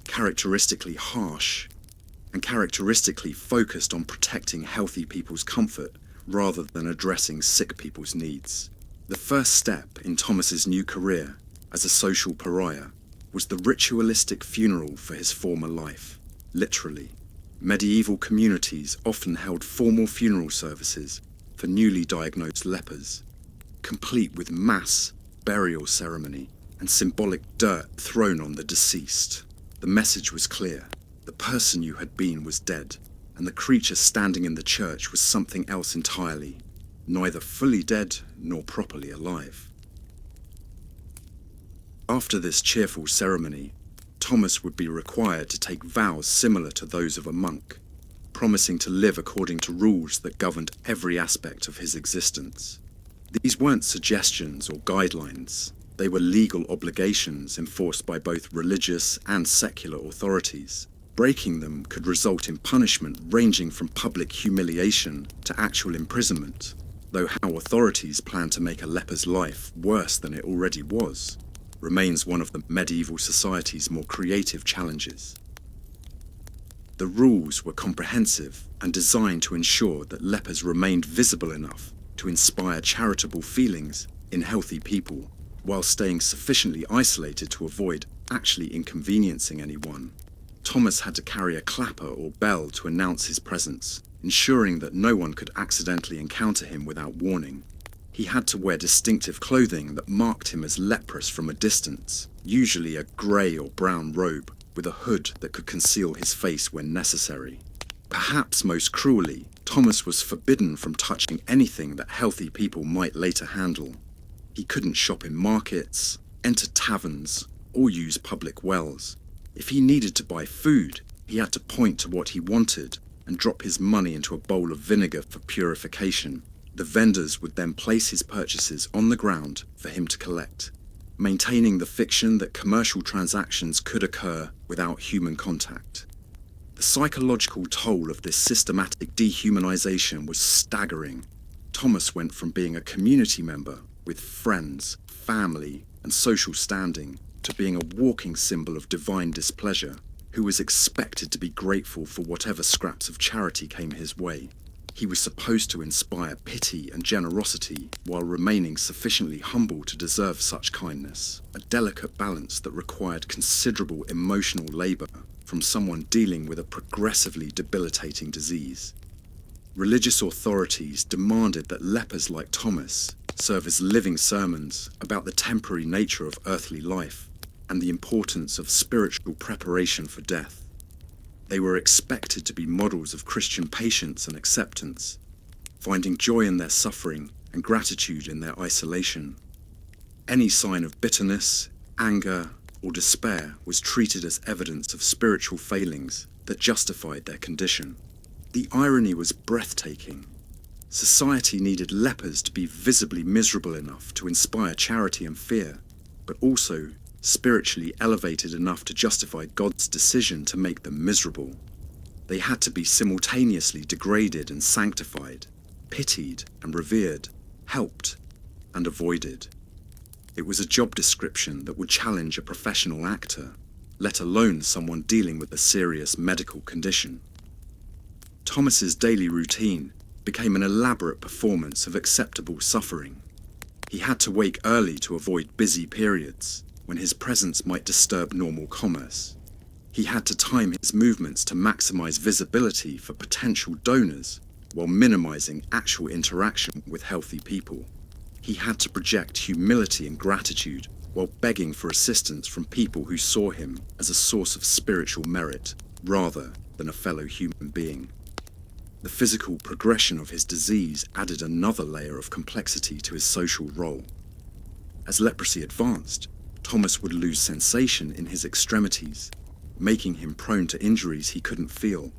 characteristically harsh, and characteristically focused on protecting healthy people's comfort rather than addressing sick people's needs. The first step in Thomas's new career as a social pariah was the ritualistic funeral for his former life, literally. Medieval communities often held formal funeral services for newly diagnosed lepers, complete with mass burial ceremony and symbolic dirt thrown on the deceased. The message was clear. The person you had been was dead, and the creature standing in the church was something else entirely, neither fully dead nor properly alive. After this cheerful ceremony, Thomas would be required to take vows similar to those of a monk, promising to live according to rules that governed every aspect of his existence. These weren't suggestions or guidelines. They were legal obligations enforced by both religious and secular authorities. Breaking them could result in punishment ranging from public humiliation to actual imprisonment, though how authorities planned to make a leper's life worse than it already was. remains one of the medieval society's more creative challenges. The rules were comprehensive and designed to ensure that lepers remained visible enough to inspire charitable feelings in healthy people, while staying sufficiently isolated to avoid actually inconveniencing anyone. Thomas had to carry a clapper or bell to announce his presence, ensuring that no one could accidentally encounter him without warning. He had to wear distinctive clothing that marked him as leprous from a distance, usually a grey or brown robe with a hood that could conceal his face when necessary. Perhaps most cruelly, Thomas was forbidden from touching anything that healthy people might later handle. He couldn't shop in markets, enter taverns, or use public wells. If he needed to buy food, he had to point to what he wanted and drop his money into a bowl of vinegar for purification. The vendors would then place his purchases on the ground for him to collect, maintaining the fiction that commercial transactions could occur without human contact. The psychological toll of this systematic dehumanization was staggering. Thomas went from being a community member with friends, family, and social standing to being a walking symbol of divine displeasure, who was expected to be grateful for whatever scraps of charity came his way. He was supposed to inspire pity and generosity while remaining sufficiently humble to deserve such kindness, a delicate balance that required considerable emotional labor from someone dealing with a progressively debilitating disease. Religious authorities demanded that lepers like Thomas serve as living sermons about the temporary nature of earthly life and the importance of spiritual preparation for death. They were expected to be models of Christian patience and acceptance, finding joy in their suffering and gratitude in their isolation. Any sign of bitterness, anger, or despair was treated as evidence of spiritual failings that justified their condition. The irony was breathtaking. Society needed lepers to be visibly miserable enough to inspire charity and fear, but also spiritually elevated enough to justify God's decision to make them miserable. They had to be simultaneously degraded and sanctified, pitied and revered, helped and avoided. It was a job description that would challenge a professional actor, let alone someone dealing with a serious medical condition. Thomas's daily routine became an elaborate performance of acceptable suffering. He had to wake early to avoid busy periods when his presence might disturb normal commerce. He had to time his movements to maximize visibility for potential donors while minimizing actual interaction with healthy people. He had to project humility and gratitude while begging for assistance from people who saw him as a source of spiritual merit rather than a fellow human being. The physical progression of his disease added another layer of complexity to his social role. As leprosy advanced, Thomas would lose sensation in his extremities, making him prone to injuries he couldn't feel.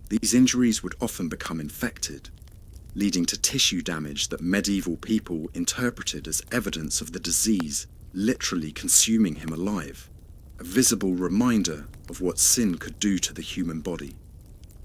These injuries would often become infected, leading to tissue damage that medieval people interpreted as evidence of the disease literally consuming him alive, a visible reminder of what sin could do to the human body.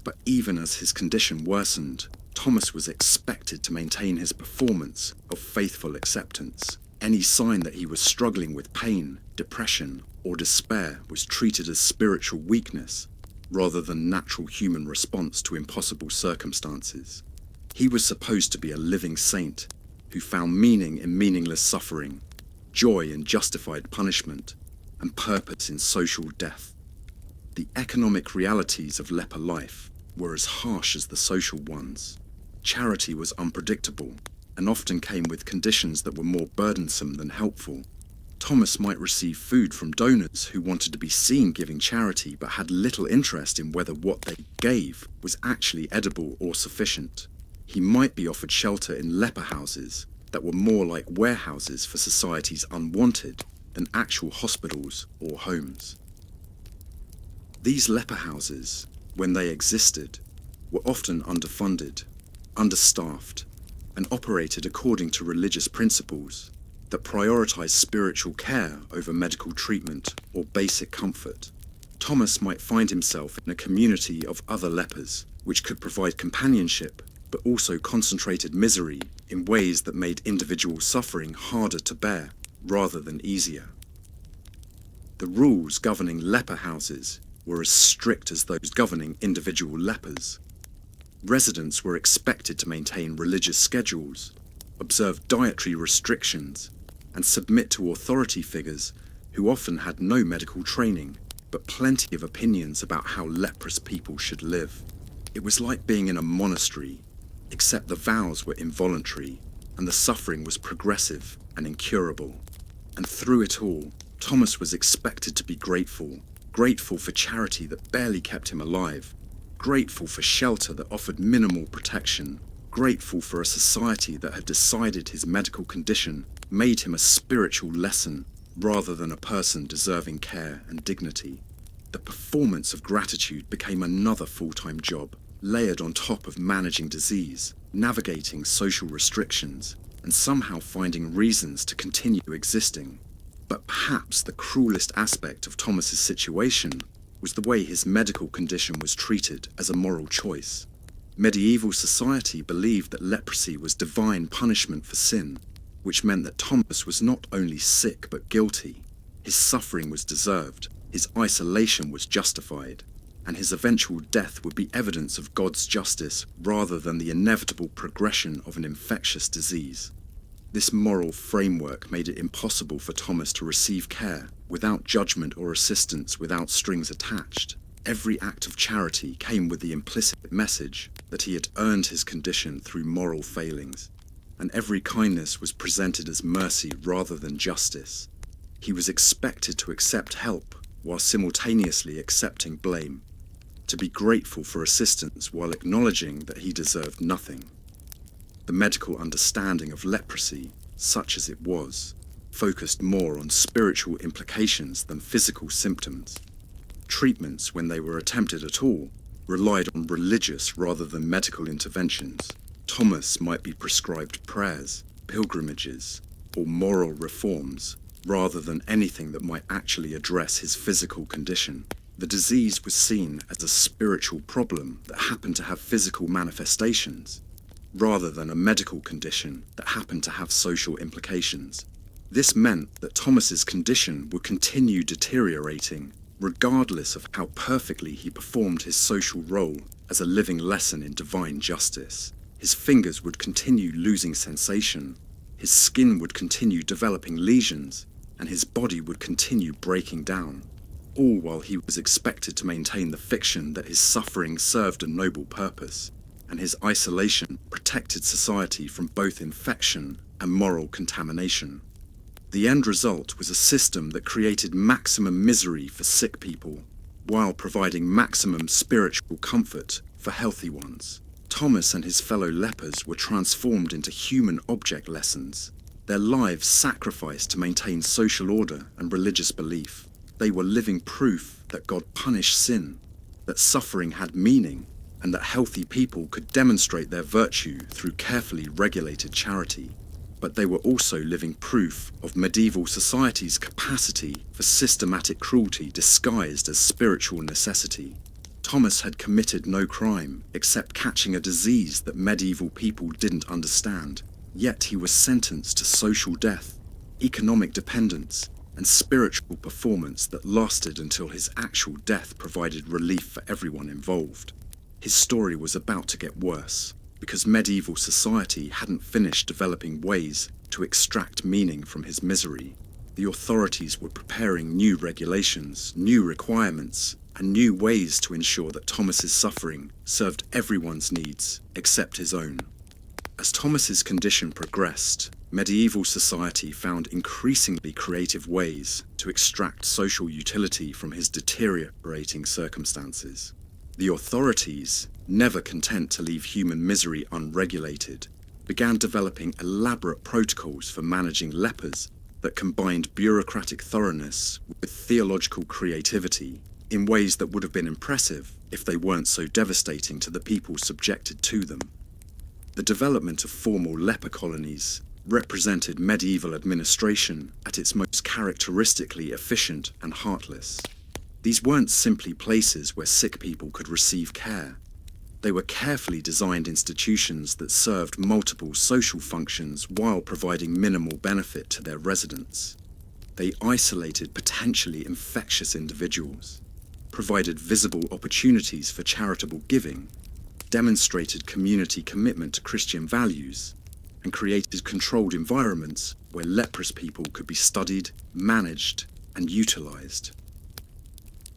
But even as his condition worsened, Thomas was expected to maintain his performance of faithful acceptance. Any sign that he was struggling with pain, depression, or despair was treated as spiritual weakness rather than natural human response to impossible circumstances. He was supposed to be a living saint who found meaning in meaningless suffering, joy in justified punishment, and purpose in social death. The economic realities of leper life were as harsh as the social ones. Charity was unpredictable and often came with conditions that were more burdensome than helpful. Thomas might receive food from donors who wanted to be seen giving charity but had little interest in whether what they gave was actually edible or sufficient. He might be offered shelter in leper houses that were more like warehouses for society's unwanted than actual hospitals or homes. These leper houses, when they existed, were often underfunded, understaffed, and operated according to religious principles that prioritized spiritual care over medical treatment or basic comfort. Thomas might find himself in a community of other lepers, which could provide companionship, but also concentrated misery in ways that made individual suffering harder to bear rather than easier. The rules governing leper houses were as strict as those governing individual lepers. Residents were expected to maintain religious schedules, observe dietary restrictions, and submit to authority figures who often had no medical training, but plenty of opinions about how leprous people should live. It was like being in a monastery, except the vows were involuntary, and the suffering was progressive and incurable. And through it all, Thomas was expected to be grateful for charity that barely kept him alive, grateful for shelter that offered minimal protection, grateful for a society that had decided his medical condition made him a spiritual lesson rather than a person deserving care and dignity. The performance of gratitude became another full-time job, layered on top of managing disease, navigating social restrictions, and somehow finding reasons to continue existing. But perhaps the cruelest aspect of Thomas's situation was the way his medical condition was treated as a moral choice. Medieval society believed that leprosy was divine punishment for sin, which meant that Thomas was not only sick but guilty. His suffering was deserved, his isolation was justified, and his eventual death would be evidence of God's justice rather than the inevitable progression of an infectious disease. This moral framework made it impossible for Thomas to receive care without judgment or assistance without strings attached. Every act of charity came with the implicit message that he had earned his condition through moral failings, and every kindness was presented as mercy rather than justice. He was expected to accept help while simultaneously accepting blame, to be grateful for assistance while acknowledging that he deserved nothing. The medical understanding of leprosy, such as it was, focused more on spiritual implications than physical symptoms. Treatments, when they were attempted at all, relied on religious rather than medical interventions. Thomas might be prescribed prayers, pilgrimages, or moral reforms, rather than anything that might actually address his physical condition. The disease was seen as a spiritual problem that happened to have physical manifestations, rather than a medical condition that happened to have social implications. This meant that Thomas's condition would continue deteriorating, regardless of how perfectly he performed his social role as a living lesson in divine justice. His fingers would continue losing sensation, his skin would continue developing lesions, and his body would continue breaking down, all while he was expected to maintain the fiction that his suffering served a noble purpose, and his isolation protected society from both infection and moral contamination. The end result was a system that created maximum misery for sick people, while providing maximum spiritual comfort for healthy ones. Thomas and his fellow lepers were transformed into human object lessons, their lives sacrificed to maintain social order and religious belief. They were living proof that God punished sin, that suffering had meaning, and that healthy people could demonstrate their virtue through carefully regulated charity. But they were also living proof of medieval society's capacity for systematic cruelty disguised as spiritual necessity. Thomas had committed no crime except catching a disease that medieval people didn't understand, yet he was sentenced to social death, economic dependence, and spiritual performance that lasted until his actual death provided relief for everyone involved. His story was about to get worse, because medieval society hadn't finished developing ways to extract meaning from his misery. The authorities were preparing new regulations, new requirements, and new ways to ensure that Thomas's suffering served everyone's needs except his own. As Thomas's condition progressed, medieval society found increasingly creative ways to extract social utility from his deteriorating circumstances. The authorities, never content to leave human misery unregulated, began developing elaborate protocols for managing lepers that combined bureaucratic thoroughness with theological creativity in ways that would have been impressive if they weren't so devastating to the people subjected to them. The development of formal leper colonies represented medieval administration at its most characteristically efficient and heartless. These weren't simply places where sick people could receive care. They were carefully designed institutions that served multiple social functions while providing minimal benefit to their residents. They isolated potentially infectious individuals, provided visible opportunities for charitable giving, demonstrated community commitment to Christian values, and created controlled environments where leprous people could be studied, managed, and utilized.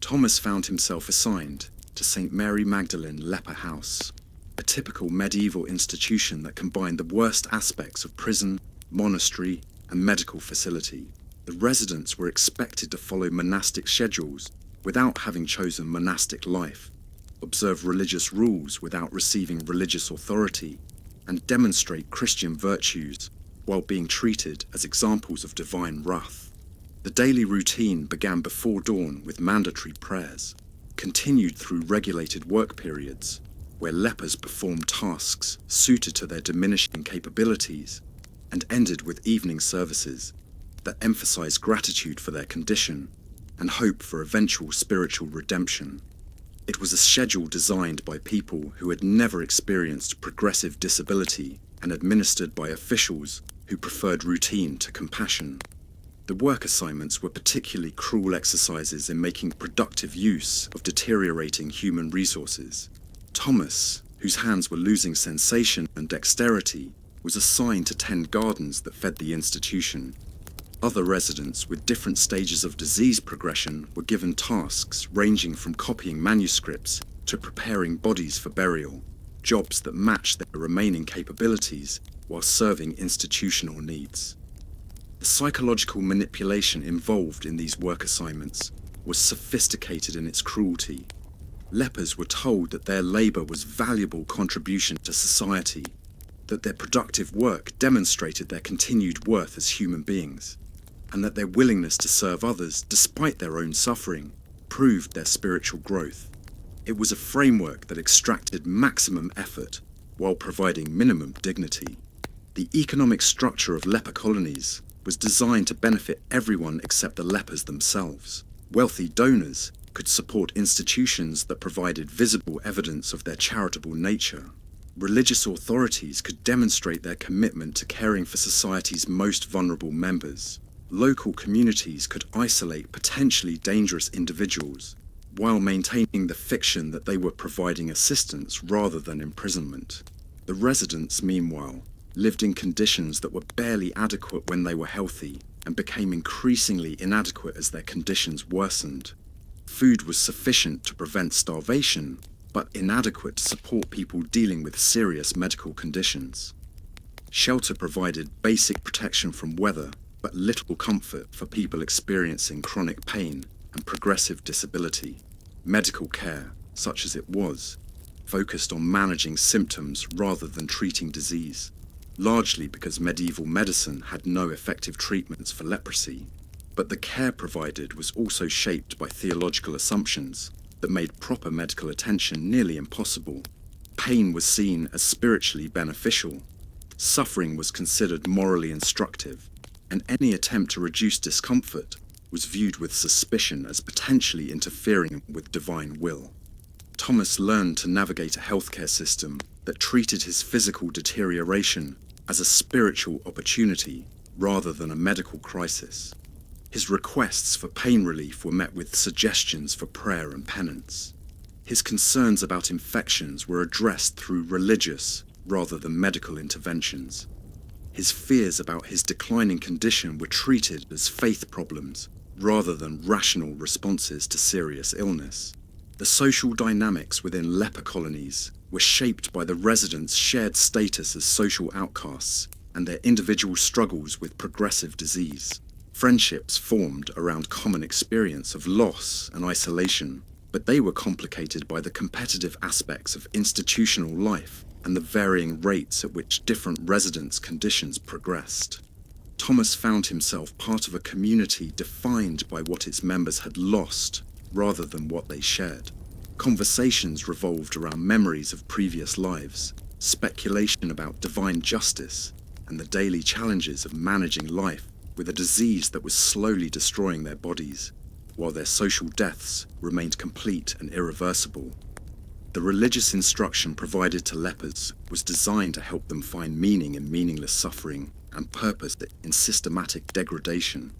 Thomas found himself assigned to St. Mary Magdalene Leper House, a typical medieval institution that combined the worst aspects of prison, monastery, and medical facility. The residents were expected to follow monastic schedules without having chosen monastic life, observe religious rules without receiving religious authority, and demonstrate Christian virtues while being treated as examples of divine wrath. The daily routine began before dawn with mandatory prayers, continued through regulated work periods, where lepers performed tasks suited to their diminishing capabilities, and ended with evening services that emphasized gratitude for their condition and hope for eventual spiritual redemption. It was a schedule designed by people who had never experienced progressive disability and administered by officials who preferred routine to compassion. The work assignments were particularly cruel exercises in making productive use of deteriorating human resources. Thomas, whose hands were losing sensation and dexterity, was assigned to tend gardens that fed the institution. Other residents with different stages of disease progression were given tasks ranging from copying manuscripts to preparing bodies for burial, jobs that matched their remaining capabilities while serving institutional needs. The psychological manipulation involved in these work assignments was sophisticated in its cruelty. Lepers were told that their labor was valuable contribution to society, that their productive work demonstrated their continued worth as human beings, and that their willingness to serve others despite their own suffering proved their spiritual growth. It was a framework that extracted maximum effort while providing minimum dignity. The economic structure of leper colonies was designed to benefit everyone except the lepers themselves. Wealthy donors could support institutions that provided visible evidence of their charitable nature. Religious authorities could demonstrate their commitment to caring for society's most vulnerable members. Local communities could isolate potentially dangerous individuals while maintaining the fiction that they were providing assistance rather than imprisonment. The residents, meanwhile, lived in conditions that were barely adequate when they were healthy and became increasingly inadequate as their conditions worsened. Food was sufficient to prevent starvation, but inadequate to support people dealing with serious medical conditions. Shelter provided basic protection from weather, but little comfort for people experiencing chronic pain and progressive disability. Medical care, such as it was, focused on managing symptoms rather than treating disease, largely because medieval medicine had no effective treatments for leprosy. But the care provided was also shaped by theological assumptions that made proper medical attention nearly impossible. Pain was seen as spiritually beneficial, suffering was considered morally instructive, and any attempt to reduce discomfort was viewed with suspicion as potentially interfering with divine will. Thomas learned to navigate a healthcare system that treated his physical deterioration as a spiritual opportunity rather than a medical crisis. His requests for pain relief were met with suggestions for prayer and penance. His concerns about infections were addressed through religious rather than medical interventions. His fears about his declining condition were treated as faith problems rather than rational responses to serious illness. The social dynamics within leper colonies were shaped by the residents' shared status as social outcasts and their individual struggles with progressive disease. Friendships formed around common experience of loss and isolation, but they were complicated by the competitive aspects of institutional life and the varying rates at which different residents' conditions progressed. Thomas found himself part of a community defined by what its members had lost rather than what they shared. Conversations revolved around memories of previous lives, speculation about divine justice, and the daily challenges of managing life with a disease that was slowly destroying their bodies, while their social deaths remained complete and irreversible. The religious instruction provided to lepers was designed to help them find meaning in meaningless suffering and purpose in systematic degradation.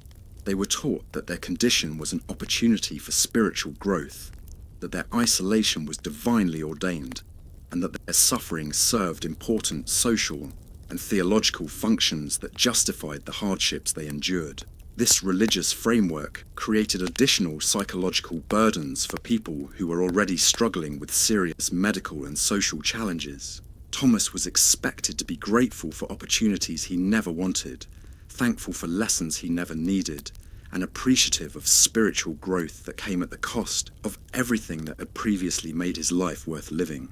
They were taught that their condition was an opportunity for spiritual growth, that their isolation was divinely ordained, and that their suffering served important social and theological functions that justified the hardships they endured. This religious framework created additional psychological burdens for people who were already struggling with serious medical and social challenges. Thomas was expected to be grateful for opportunities he never wanted, thankful for lessons he never needed, and appreciative of spiritual growth that came at the cost of everything that had previously made his life worth living.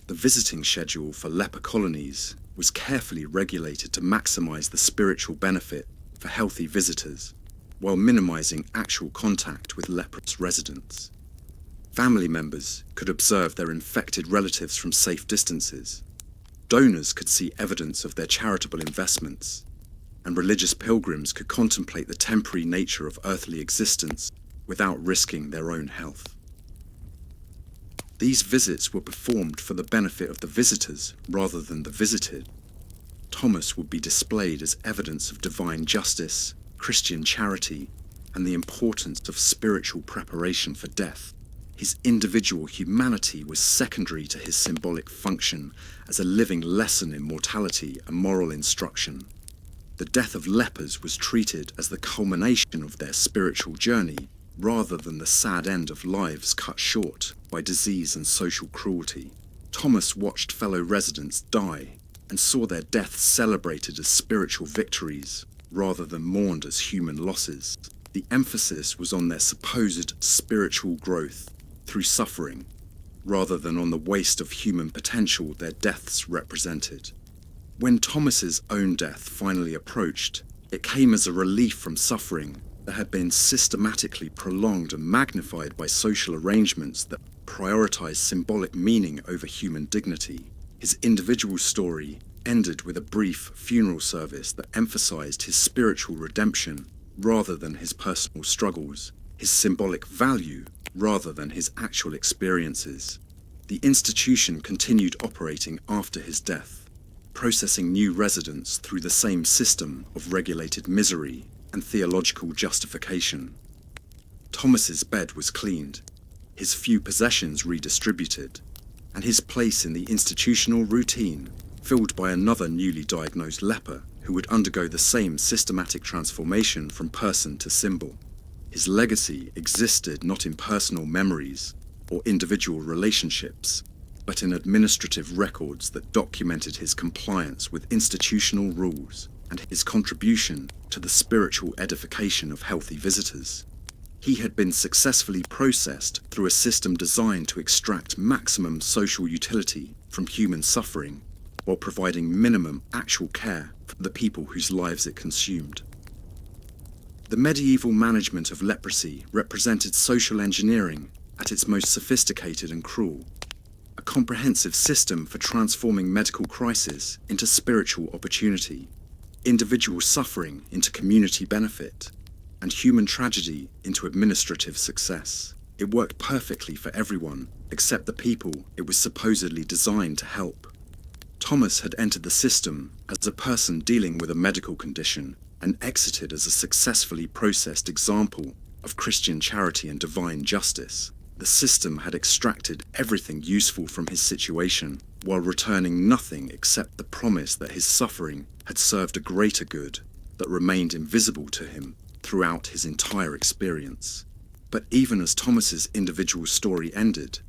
The visiting schedule for leper colonies was carefully regulated to maximize the spiritual benefit for healthy visitors, while minimizing actual contact with leprous residents. Family members could observe their infected relatives from safe distances. Donors could see evidence of their charitable investments, and religious pilgrims could contemplate the temporary nature of earthly existence without risking their own health. These visits were performed for the benefit of the visitors rather than the visited. Thomas would be displayed as evidence of divine justice, Christian charity, and the importance of spiritual preparation for death. His individual humanity was secondary to his symbolic function as a living lesson in mortality and moral instruction. The death of lepers was treated as the culmination of their spiritual journey, rather than the sad end of lives cut short by disease and social cruelty. Thomas watched fellow residents die and saw their deaths celebrated as spiritual victories, rather than mourned as human losses. The emphasis was on their supposed spiritual growth through suffering, rather than on the waste of human potential their deaths represented. When Thomas's own death finally approached, it came as a relief from suffering that had been systematically prolonged and magnified by social arrangements that prioritized symbolic meaning over human dignity. His individual story ended with a brief funeral service that emphasized his spiritual redemption rather than his personal struggles, his symbolic value rather than his actual experiences. The institution continued operating after his death, processing new residents through the same system of regulated misery and theological justification. Thomas's bed was cleaned, his few possessions redistributed, and his place in the institutional routine filled by another newly diagnosed leper who would undergo the same systematic transformation from person to symbol. His legacy existed not in personal memories or individual relationships, but in administrative records that documented his compliance with institutional rules and his contribution to the spiritual edification of healthy visitors. He had been successfully processed through a system designed to extract maximum social utility from human suffering, while providing minimum actual care for the people whose lives it consumed. The medieval management of leprosy represented social engineering at its most sophisticated and cruel, a comprehensive system for transforming medical crisis into spiritual opportunity, individual suffering into community benefit, and human tragedy into administrative success. It worked perfectly for everyone except the people it was supposedly designed to help. Thomas had entered the system as a person dealing with a medical condition and exited as a successfully processed example of Christian charity and divine justice. The system had extracted everything useful from his situation, while returning nothing except the promise that his suffering had served a greater good that remained invisible to him throughout his entire experience. But even as Thomas's individual story ended,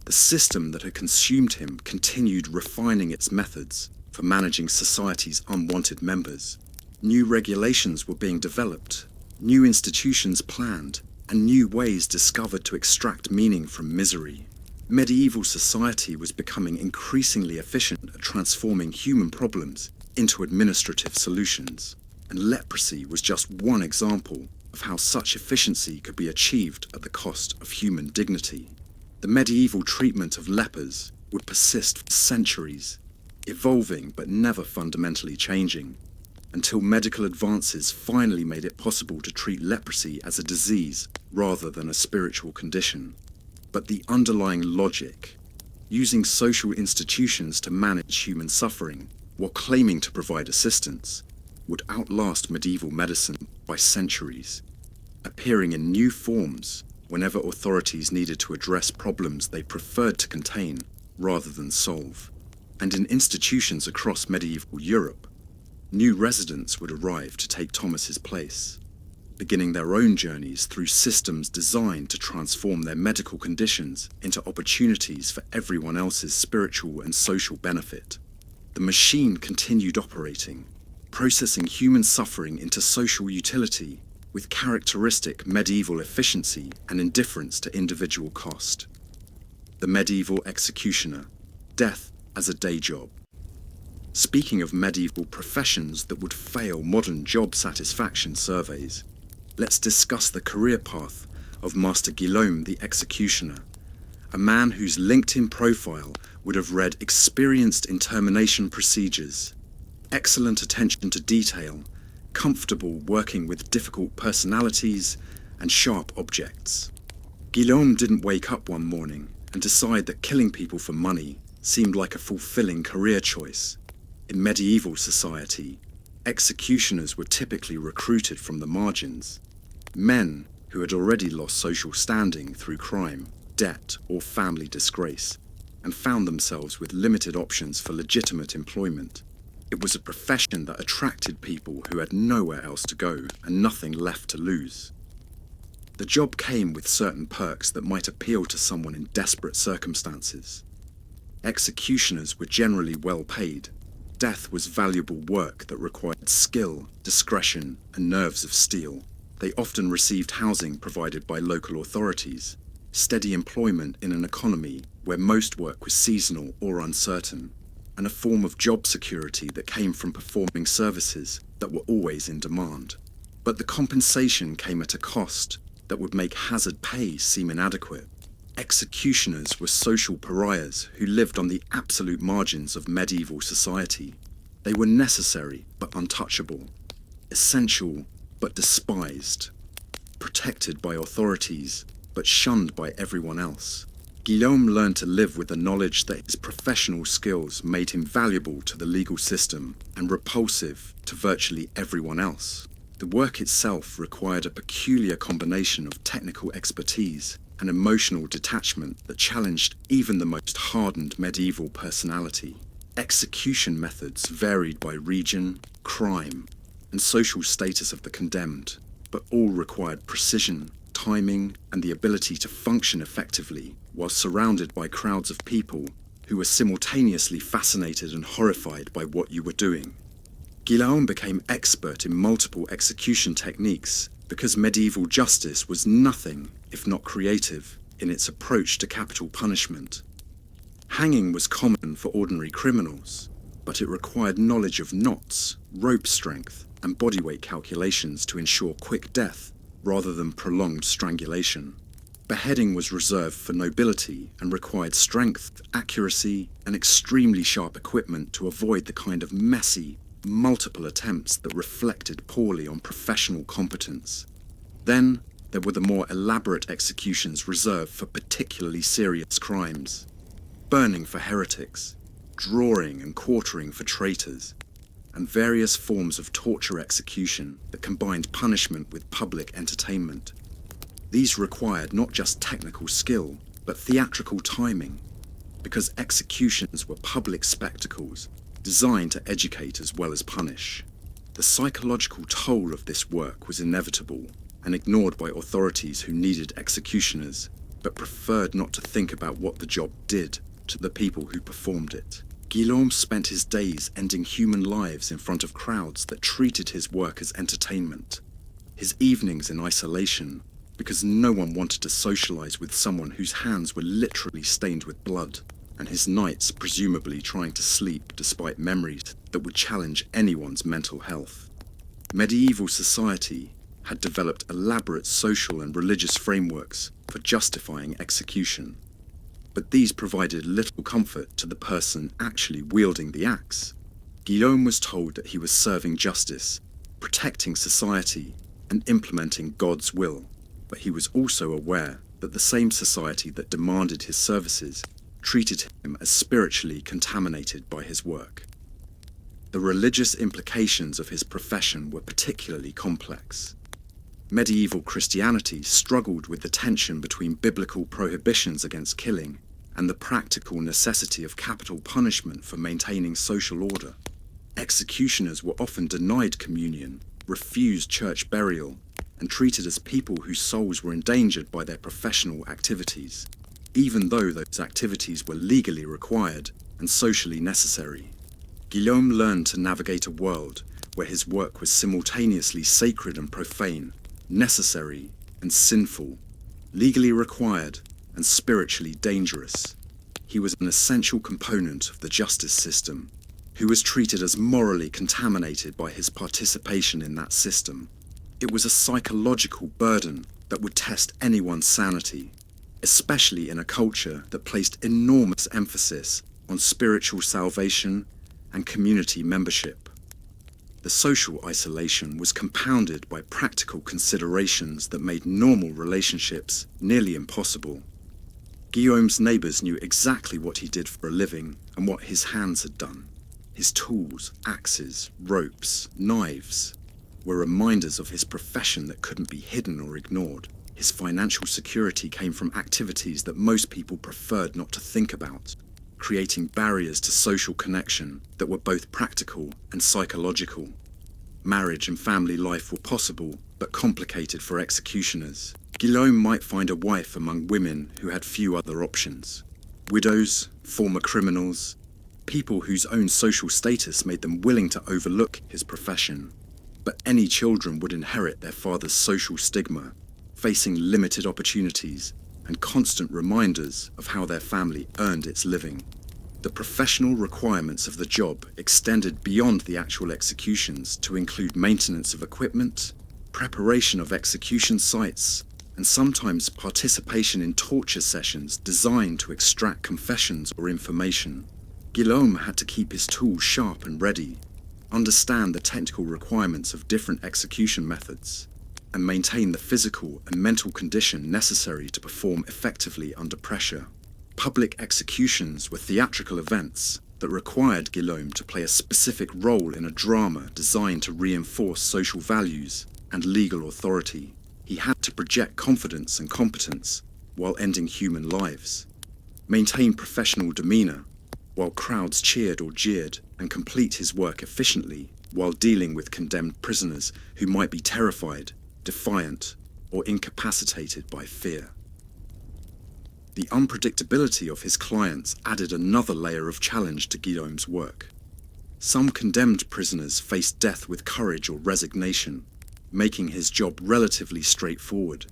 the system that had consumed him continued refining its methods for managing society's unwanted members. New regulations were being developed, new institutions planned, and new ways discovered to extract meaning from misery. Medieval society was becoming increasingly efficient at transforming human problems into administrative solutions, and leprosy was just one example of how such efficiency could be achieved at the cost of human dignity. The medieval treatment of lepers would persist for centuries, evolving but never fundamentally changing, until medical advances finally made it possible to treat leprosy as a disease rather than a spiritual condition. But the underlying logic, using social institutions to manage human suffering while claiming to provide assistance, would outlast medieval medicine by centuries, appearing in new forms whenever authorities needed to address problems they preferred to contain rather than solve. And in institutions across medieval Europe, new residents would arrive to take Thomas's place, beginning their own journeys through systems designed to transform their medical conditions into opportunities for everyone else's spiritual and social benefit. The machine continued operating, processing human suffering into social utility with characteristic medieval efficiency and indifference to individual cost. The medieval executioner, death as a day job. Speaking of medieval professions that would fail modern job satisfaction surveys, let's discuss the career path of Master Guillaume the Executioner, a man whose LinkedIn profile would have read experienced in termination procedures, excellent attention to detail, comfortable working with difficult personalities and sharp objects. Guillaume didn't wake up one morning and decide that killing people for money seemed like a fulfilling career choice. In medieval society, executioners were typically recruited from the margins, men who had already lost social standing through crime, debt, or family disgrace, and found themselves with limited options for legitimate employment. It was a profession that attracted people who had nowhere else to go and nothing left to lose. The job came with certain perks that might appeal to someone in desperate circumstances. Executioners were generally well paid. Death was valuable work that required skill, discretion, and nerves of steel. They often received housing provided by local authorities, steady employment in an economy where most work was seasonal or uncertain, and a form of job security that came from performing services that were always in demand. But the compensation came at a cost that would make hazard pay seem inadequate. Executioners were social pariahs who lived on the absolute margins of medieval society. They were necessary but untouchable, essential but despised, protected by authorities but shunned by everyone else. Guillaume learned to live with the knowledge that his professional skills made him valuable to the legal system and repulsive to virtually everyone else. The work itself required a peculiar combination of technical expertise and emotional detachment that challenged even the most hardened medieval personality. Execution methods varied by region, crime, and social status of the condemned, but all required precision, timing, and the ability to function effectively while surrounded by crowds of people who were simultaneously fascinated and horrified by what you were doing. Guillaume became expert in multiple execution techniques because medieval justice was nothing if not creative in its approach to capital punishment. Hanging was common for ordinary criminals, but it required knowledge of knots, rope strength, and bodyweight calculations to ensure quick death rather than prolonged strangulation. Beheading was reserved for nobility and required strength, accuracy, and extremely sharp equipment to avoid the kind of messy, multiple attempts that reflected poorly on professional competence. Then, there were the more elaborate executions reserved for particularly serious crimes. Burning for heretics, drawing and quartering for traitors, and various forms of torture execution that combined punishment with public entertainment. These required not just technical skill, but theatrical timing, because executions were public spectacles designed to educate as well as punish. The psychological toll of this work was inevitable and ignored by authorities who needed executioners, but preferred not to think about what the job did to the people who performed it. Guillaume spent his days ending human lives in front of crowds that treated his work as entertainment. His evenings in isolation, because no one wanted to socialize with someone whose hands were literally stained with blood, and his nights presumably trying to sleep despite memories that would challenge anyone's mental health. Medieval society had developed elaborate social and religious frameworks for justifying execution, but these provided little comfort to the person actually wielding the axe. Guillaume was told that he was serving justice, protecting society, and implementing God's will, but he was also aware that the same society that demanded his services treated him as spiritually contaminated by his work. The religious implications of his profession were particularly complex. Medieval Christianity struggled with the tension between biblical prohibitions against killing and the practical necessity of capital punishment for maintaining social order. Executioners were often denied communion, refused church burial, and treated as people whose souls were endangered by their professional activities, even though those activities were legally required and socially necessary. Guillaume learned to navigate a world where his work was simultaneously sacred and profane, necessary and sinful, legally required and spiritually dangerous. He was an essential component of the justice system, who was treated as morally contaminated by his participation in that system. It was a psychological burden that would test anyone's sanity, especially in a culture that placed enormous emphasis on spiritual salvation and community membership. The social isolation was compounded by practical considerations that made normal relationships nearly impossible. Guillaume's neighbours knew exactly what he did for a living and what his hands had done. His tools, axes, ropes, knives were reminders of his profession that couldn't be hidden or ignored. His financial security came from activities that most people preferred not to think about, creating barriers to social connection that were both practical and psychological. Marriage and family life were possible, but complicated for executioners. Guillaume might find a wife among women who had few other options. Widows, former criminals, people whose own social status made them willing to overlook his profession. But any children would inherit their father's social stigma, facing limited opportunities and constant reminders of how their family earned its living. The professional requirements of the job extended beyond the actual executions to include maintenance of equipment, preparation of execution sites, and sometimes participation in torture sessions designed to extract confessions or information. Guillaume had to keep his tools sharp and ready, understand the technical requirements of different execution methods, and maintain the physical and mental condition necessary to perform effectively under pressure. Public executions were theatrical events that required Guillaume to play a specific role in a drama designed to reinforce social values and legal authority. He had to project confidence and competence while ending human lives, maintain professional demeanor while crowds cheered or jeered, and complete his work efficiently while dealing with condemned prisoners who might be terrified, defiant, or incapacitated by fear. The unpredictability of his clients added another layer of challenge to Guillaume's work. Some condemned prisoners faced death with courage or resignation, making his job relatively straightforward.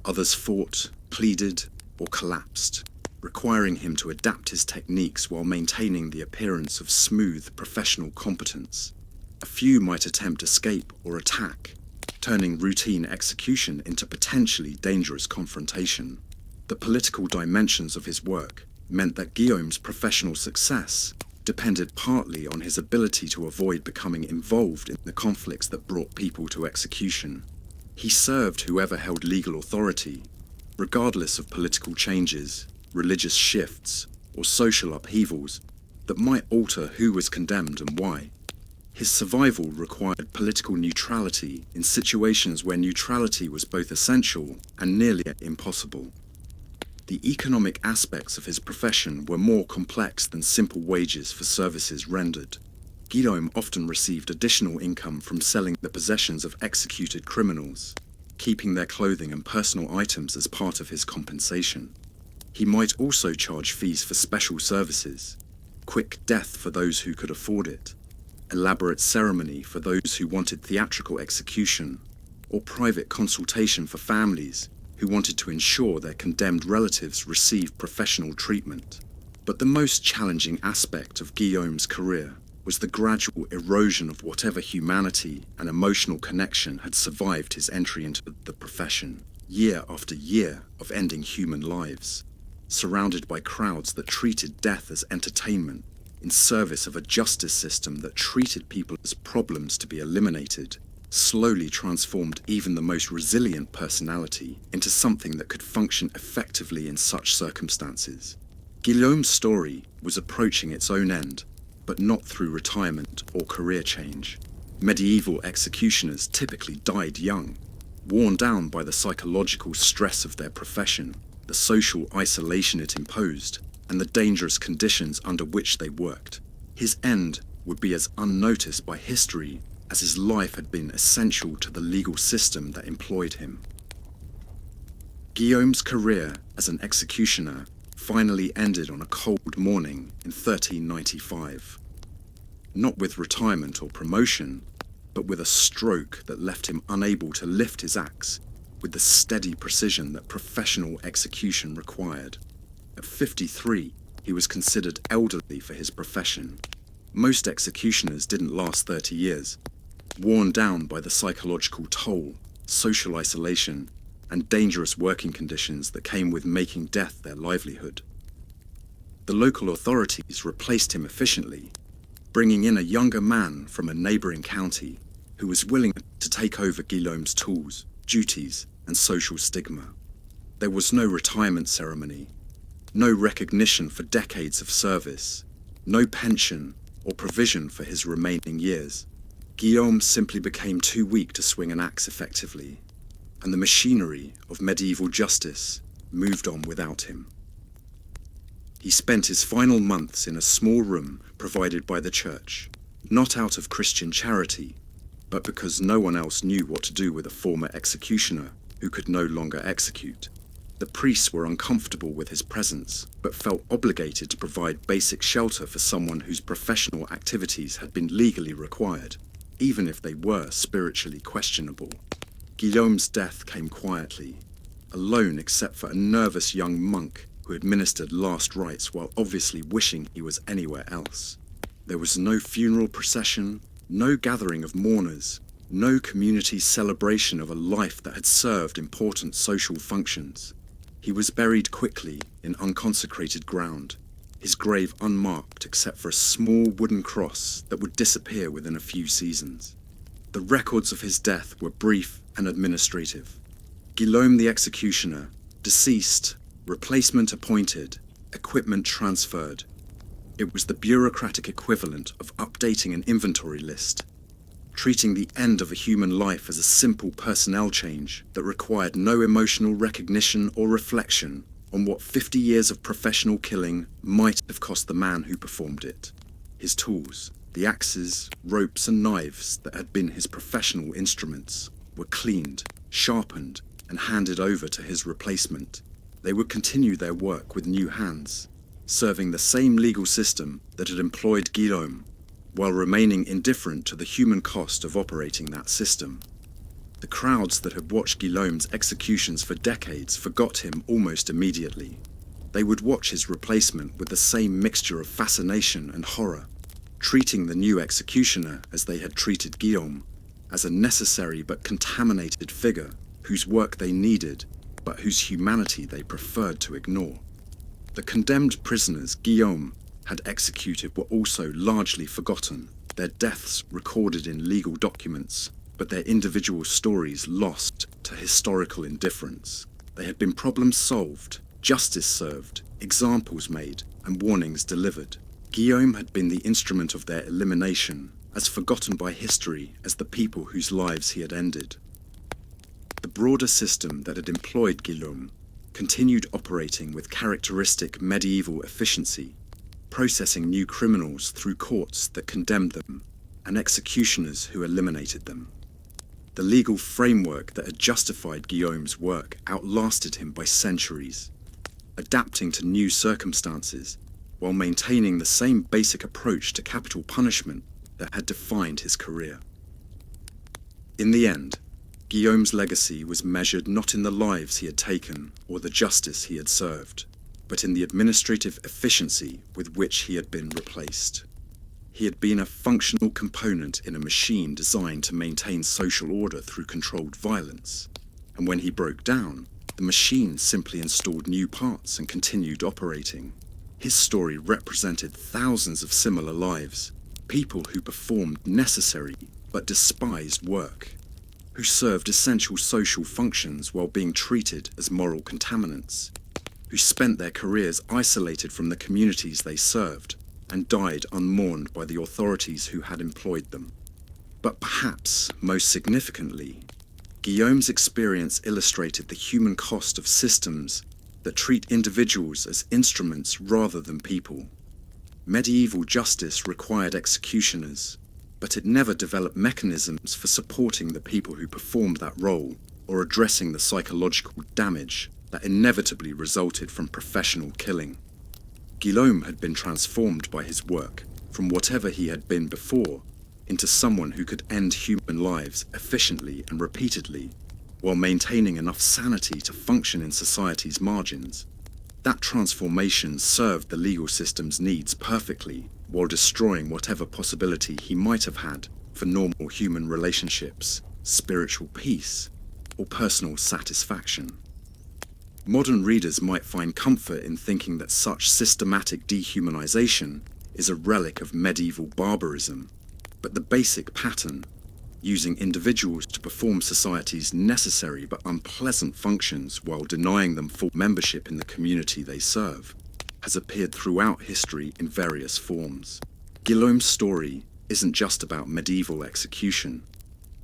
Others fought, pleaded, or collapsed, requiring him to adapt his techniques while maintaining the appearance of smooth professional competence. A few might attempt escape or attack, turning routine execution into potentially dangerous confrontation. The political dimensions of his work meant that Guillaume's professional success depended partly on his ability to avoid becoming involved in the conflicts that brought people to execution. He served whoever held legal authority, regardless of political changes, religious shifts, or social upheavals that might alter who was condemned and why. His survival required political neutrality in situations where neutrality was both essential and nearly impossible. The economic aspects of his profession were more complex than simple wages for services rendered. Guillaume often received additional income from selling the possessions of executed criminals, keeping their clothing and personal items as part of his compensation. He might also charge fees for special services, quick death for those who could afford it, elaborate ceremony for those who wanted theatrical execution, or private consultation for families who wanted to ensure their condemned relatives received professional treatment. But the most challenging aspect of Guillaume's career was the gradual erosion of whatever humanity and emotional connection had survived his entry into the profession, year after year of ending human lives. Surrounded by crowds that treated death as entertainment, in service of a justice system that treated people as problems to be eliminated, slowly transformed even the most resilient personality into something that could function effectively in such circumstances. Guillaume's story was approaching its own end, but not through retirement or career change. Medieval executioners typically died young, worn down by the psychological stress of their profession, the social isolation it imposed, and the dangerous conditions under which they worked. His end would be as unnoticed by history as his life had been essential to the legal system that employed him. Guillaume's career as an executioner finally ended on a cold morning in 1395. Not with retirement or promotion, but with a stroke that left him unable to lift his axe with the steady precision that professional execution required. At 53, he was considered elderly for his profession. Most executioners didn't last 30 years, worn down by the psychological toll, social isolation, and dangerous working conditions that came with making death their livelihood. The local authorities replaced him efficiently, bringing in a younger man from a neighbouring county who was willing to take over Guillaume's tools, duties, and social stigma. There was no retirement ceremony, no recognition for decades of service, no pension or provision for his remaining years. Guillaume simply became too weak to swing an axe effectively, and the machinery of medieval justice moved on without him. He spent his final months in a small room provided by the church, not out of Christian charity, but because no one else knew what to do with a former executioner who could no longer execute. The priests were uncomfortable with his presence, but felt obligated to provide basic shelter for someone whose professional activities had been legally required, even if they were spiritually questionable. Guillaume's death came quietly, alone except for a nervous young monk who administered last rites while obviously wishing he was anywhere else. There was no funeral procession, no gathering of mourners, no community celebration of a life that had served important social functions. He was buried quickly in unconsecrated ground, his grave unmarked except for a small wooden cross that would disappear within a few seasons. The records of his death were brief and administrative. Guillaume the executioner, deceased, replacement appointed, equipment transferred. It was the bureaucratic equivalent of updating an inventory list, treating the end of a human life as a simple personnel change that required no emotional recognition or reflection on what 50 years of professional killing might have cost the man who performed it. His tools, the axes, ropes and knives that had been his professional instruments, were cleaned, sharpened and handed over to his replacement. They would continue their work with new hands, serving the same legal system that had employed Guillaume, while remaining indifferent to the human cost of operating that system. The crowds that had watched Guillaume's executions for decades forgot him almost immediately. They would watch his replacement with the same mixture of fascination and horror, treating the new executioner as they had treated Guillaume, as a necessary but contaminated figure whose work they needed, but whose humanity they preferred to ignore. The condemned prisoners Guillaume had executed were also largely forgotten, their deaths recorded in legal documents, but their individual stories lost to historical indifference. They had been problems solved, justice served, examples made, and warnings delivered. Guillaume had been the instrument of their elimination, as forgotten by history as the people whose lives he had ended. The broader system that had employed Guillaume continued operating with characteristic medieval efficiency, processing new criminals through courts that condemned them and executioners who eliminated them. The legal framework that had justified Guillaume's work outlasted him by centuries, adapting to new circumstances while maintaining the same basic approach to capital punishment that had defined his career. In the end, Guillaume's legacy was measured not in the lives he had taken or the justice he had served, but in the administrative efficiency with which he had been replaced. He had been a functional component in a machine designed to maintain social order through controlled violence, and when he broke down, the machine simply installed new parts and continued operating. His story represented thousands of similar lives, people who performed necessary but despised work, who served essential social functions while being treated as moral contaminants, who spent their careers isolated from the communities they served, and died unmourned by the authorities who had employed them. But perhaps most significantly, Guillaume's experience illustrated the human cost of systems that treat individuals as instruments rather than people. Medieval justice required executioners, but it never developed mechanisms for supporting the people who performed that role or addressing the psychological damage that inevitably resulted from professional killing. Guillaume had been transformed by his work from whatever he had been before into someone who could end human lives efficiently and repeatedly while maintaining enough sanity to function in society's margins. That transformation served the legal system's needs perfectly while destroying whatever possibility he might have had for normal human relationships, spiritual peace, or personal satisfaction. Modern readers might find comfort in thinking that such systematic dehumanization is a relic of medieval barbarism, but the basic pattern, using individuals to perform society's necessary but unpleasant functions while denying them full membership in the community they serve, has appeared throughout history in various forms. Guillaume's story isn't just about medieval execution.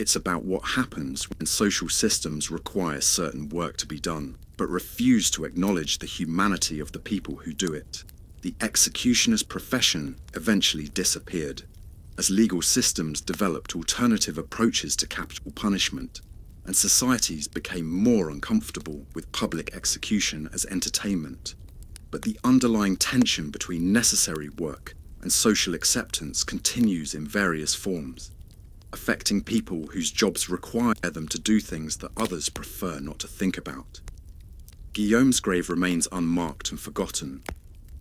It's about what happens when social systems require certain work to be done, but refuse to acknowledge the humanity of the people who do it. The executioner's profession eventually disappeared, as legal systems developed alternative approaches to capital punishment, and societies became more uncomfortable with public execution as entertainment. But the underlying tension between necessary work and social acceptance continues in various forms, affecting people whose jobs require them to do things that others prefer not to think about. Guillaume's grave remains unmarked and forgotten,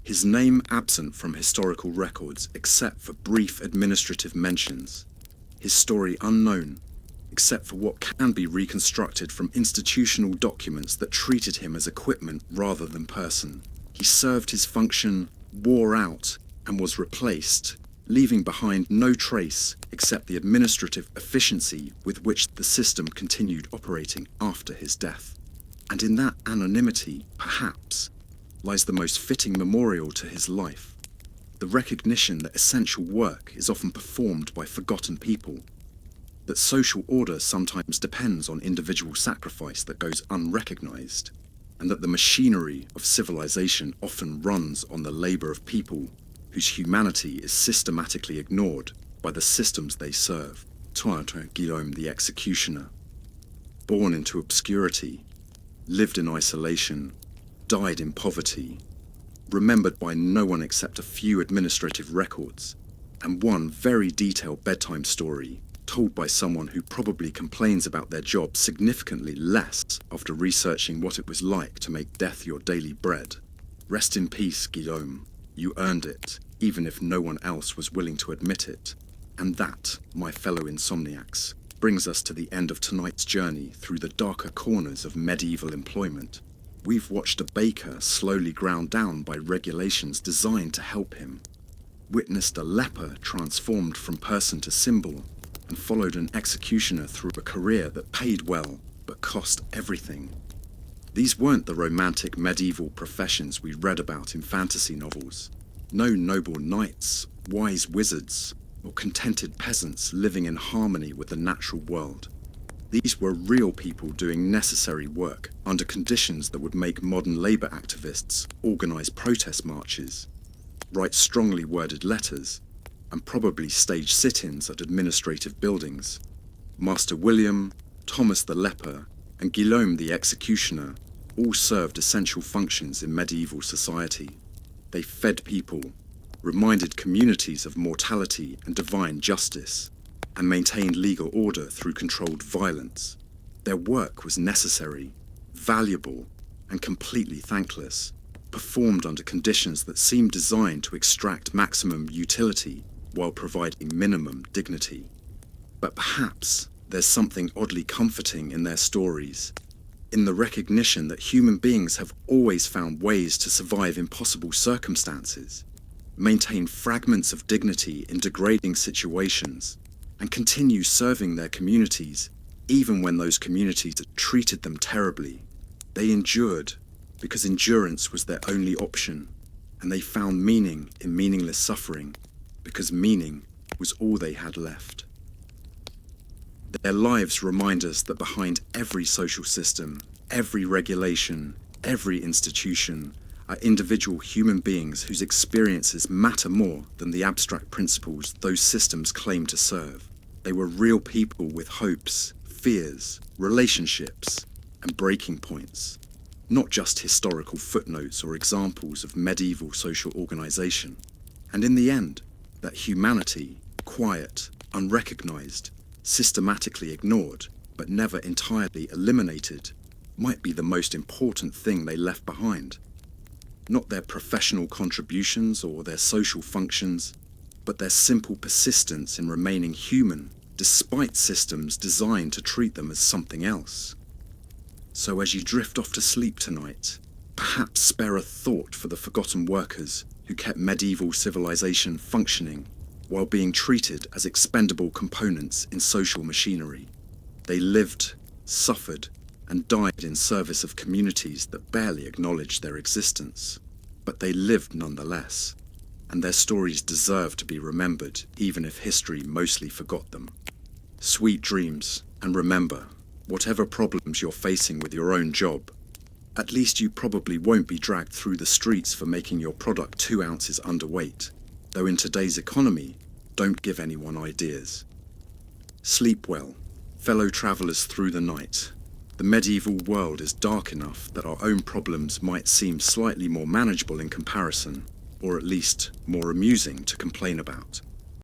his name absent from historical records except for brief administrative mentions, his story unknown except for what can be reconstructed from institutional documents that treated him as equipment rather than person. He served his function, wore out, and was replaced, leaving behind no trace except the administrative efficiency with which the system continued operating after his death. And in that anonymity, perhaps, lies the most fitting memorial to his life, the recognition that essential work is often performed by forgotten people, that social order sometimes depends on individual sacrifice that goes unrecognized, and that the machinery of civilization often runs on the labor of people whose humanity is systematically ignored by the systems they serve. Guillaume the executioner, born into obscurity, lived in isolation, died in poverty, remembered by no one except a few administrative records, and one very detailed bedtime story told by someone who probably complains about their job significantly less after researching what it was like to make death your daily bread. Rest in peace, Guillaume. You earned it, even if no one else was willing to admit it. And that, my fellow insomniacs, brings us to the end of tonight's journey through the darker corners of medieval employment. We've watched a baker slowly ground down by regulations designed to help him, witnessed a leper transformed from person to symbol, and followed an executioner through a career that paid well but cost everything. These weren't the romantic medieval professions we read about in fantasy novels. No noble knights, wise wizards, or contented peasants living in harmony with the natural world. These were real people doing necessary work under conditions that would make modern labor activists organize protest marches, write strongly worded letters, and probably stage sit-ins at administrative buildings. Master William, Thomas the leper, and Guillaume the executioner all served essential functions in medieval society. They fed people, reminded communities of mortality and divine justice, and maintained legal order through controlled violence. Their work was necessary, valuable, and completely thankless, performed under conditions that seemed designed to extract maximum utility while providing minimum dignity. But perhaps there's something oddly comforting in their stories, in the recognition that human beings have always found ways to survive impossible circumstances, maintain fragments of dignity in degrading situations, and continue serving their communities even when those communities treated them terribly. They endured because endurance was their only option. and they found meaning in meaningless suffering because meaning was all they had left. Their lives remind us that behind every social system, every regulation, every institution, are individual human beings whose experiences matter more than the abstract principles those systems claim to serve. They were real people with hopes, fears, relationships, and breaking points, not just historical footnotes or examples of medieval social organization. And in the end, that humanity, quiet, unrecognized, systematically ignored, but never entirely eliminated, might be the most important thing they left behind. Not their professional contributions or their social functions, but their simple persistence in remaining human despite systems designed to treat them as something else. So as you drift off to sleep tonight, perhaps spare a thought for the forgotten workers who kept medieval civilization functioning while being treated as expendable components in social machinery. They lived, suffered, and died in service of communities that barely acknowledged their existence. But they lived nonetheless, and their stories deserve to be remembered even if history mostly forgot them. Sweet dreams, and remember, whatever problems you're facing with your own job, at least you probably won't be dragged through the streets for making your product 2 ounces underweight, though in today's economy, don't give anyone ideas. Sleep well, fellow travellers through the night. The medieval world is dark enough that our own problems might seem slightly more manageable in comparison, or at least more amusing to complain about.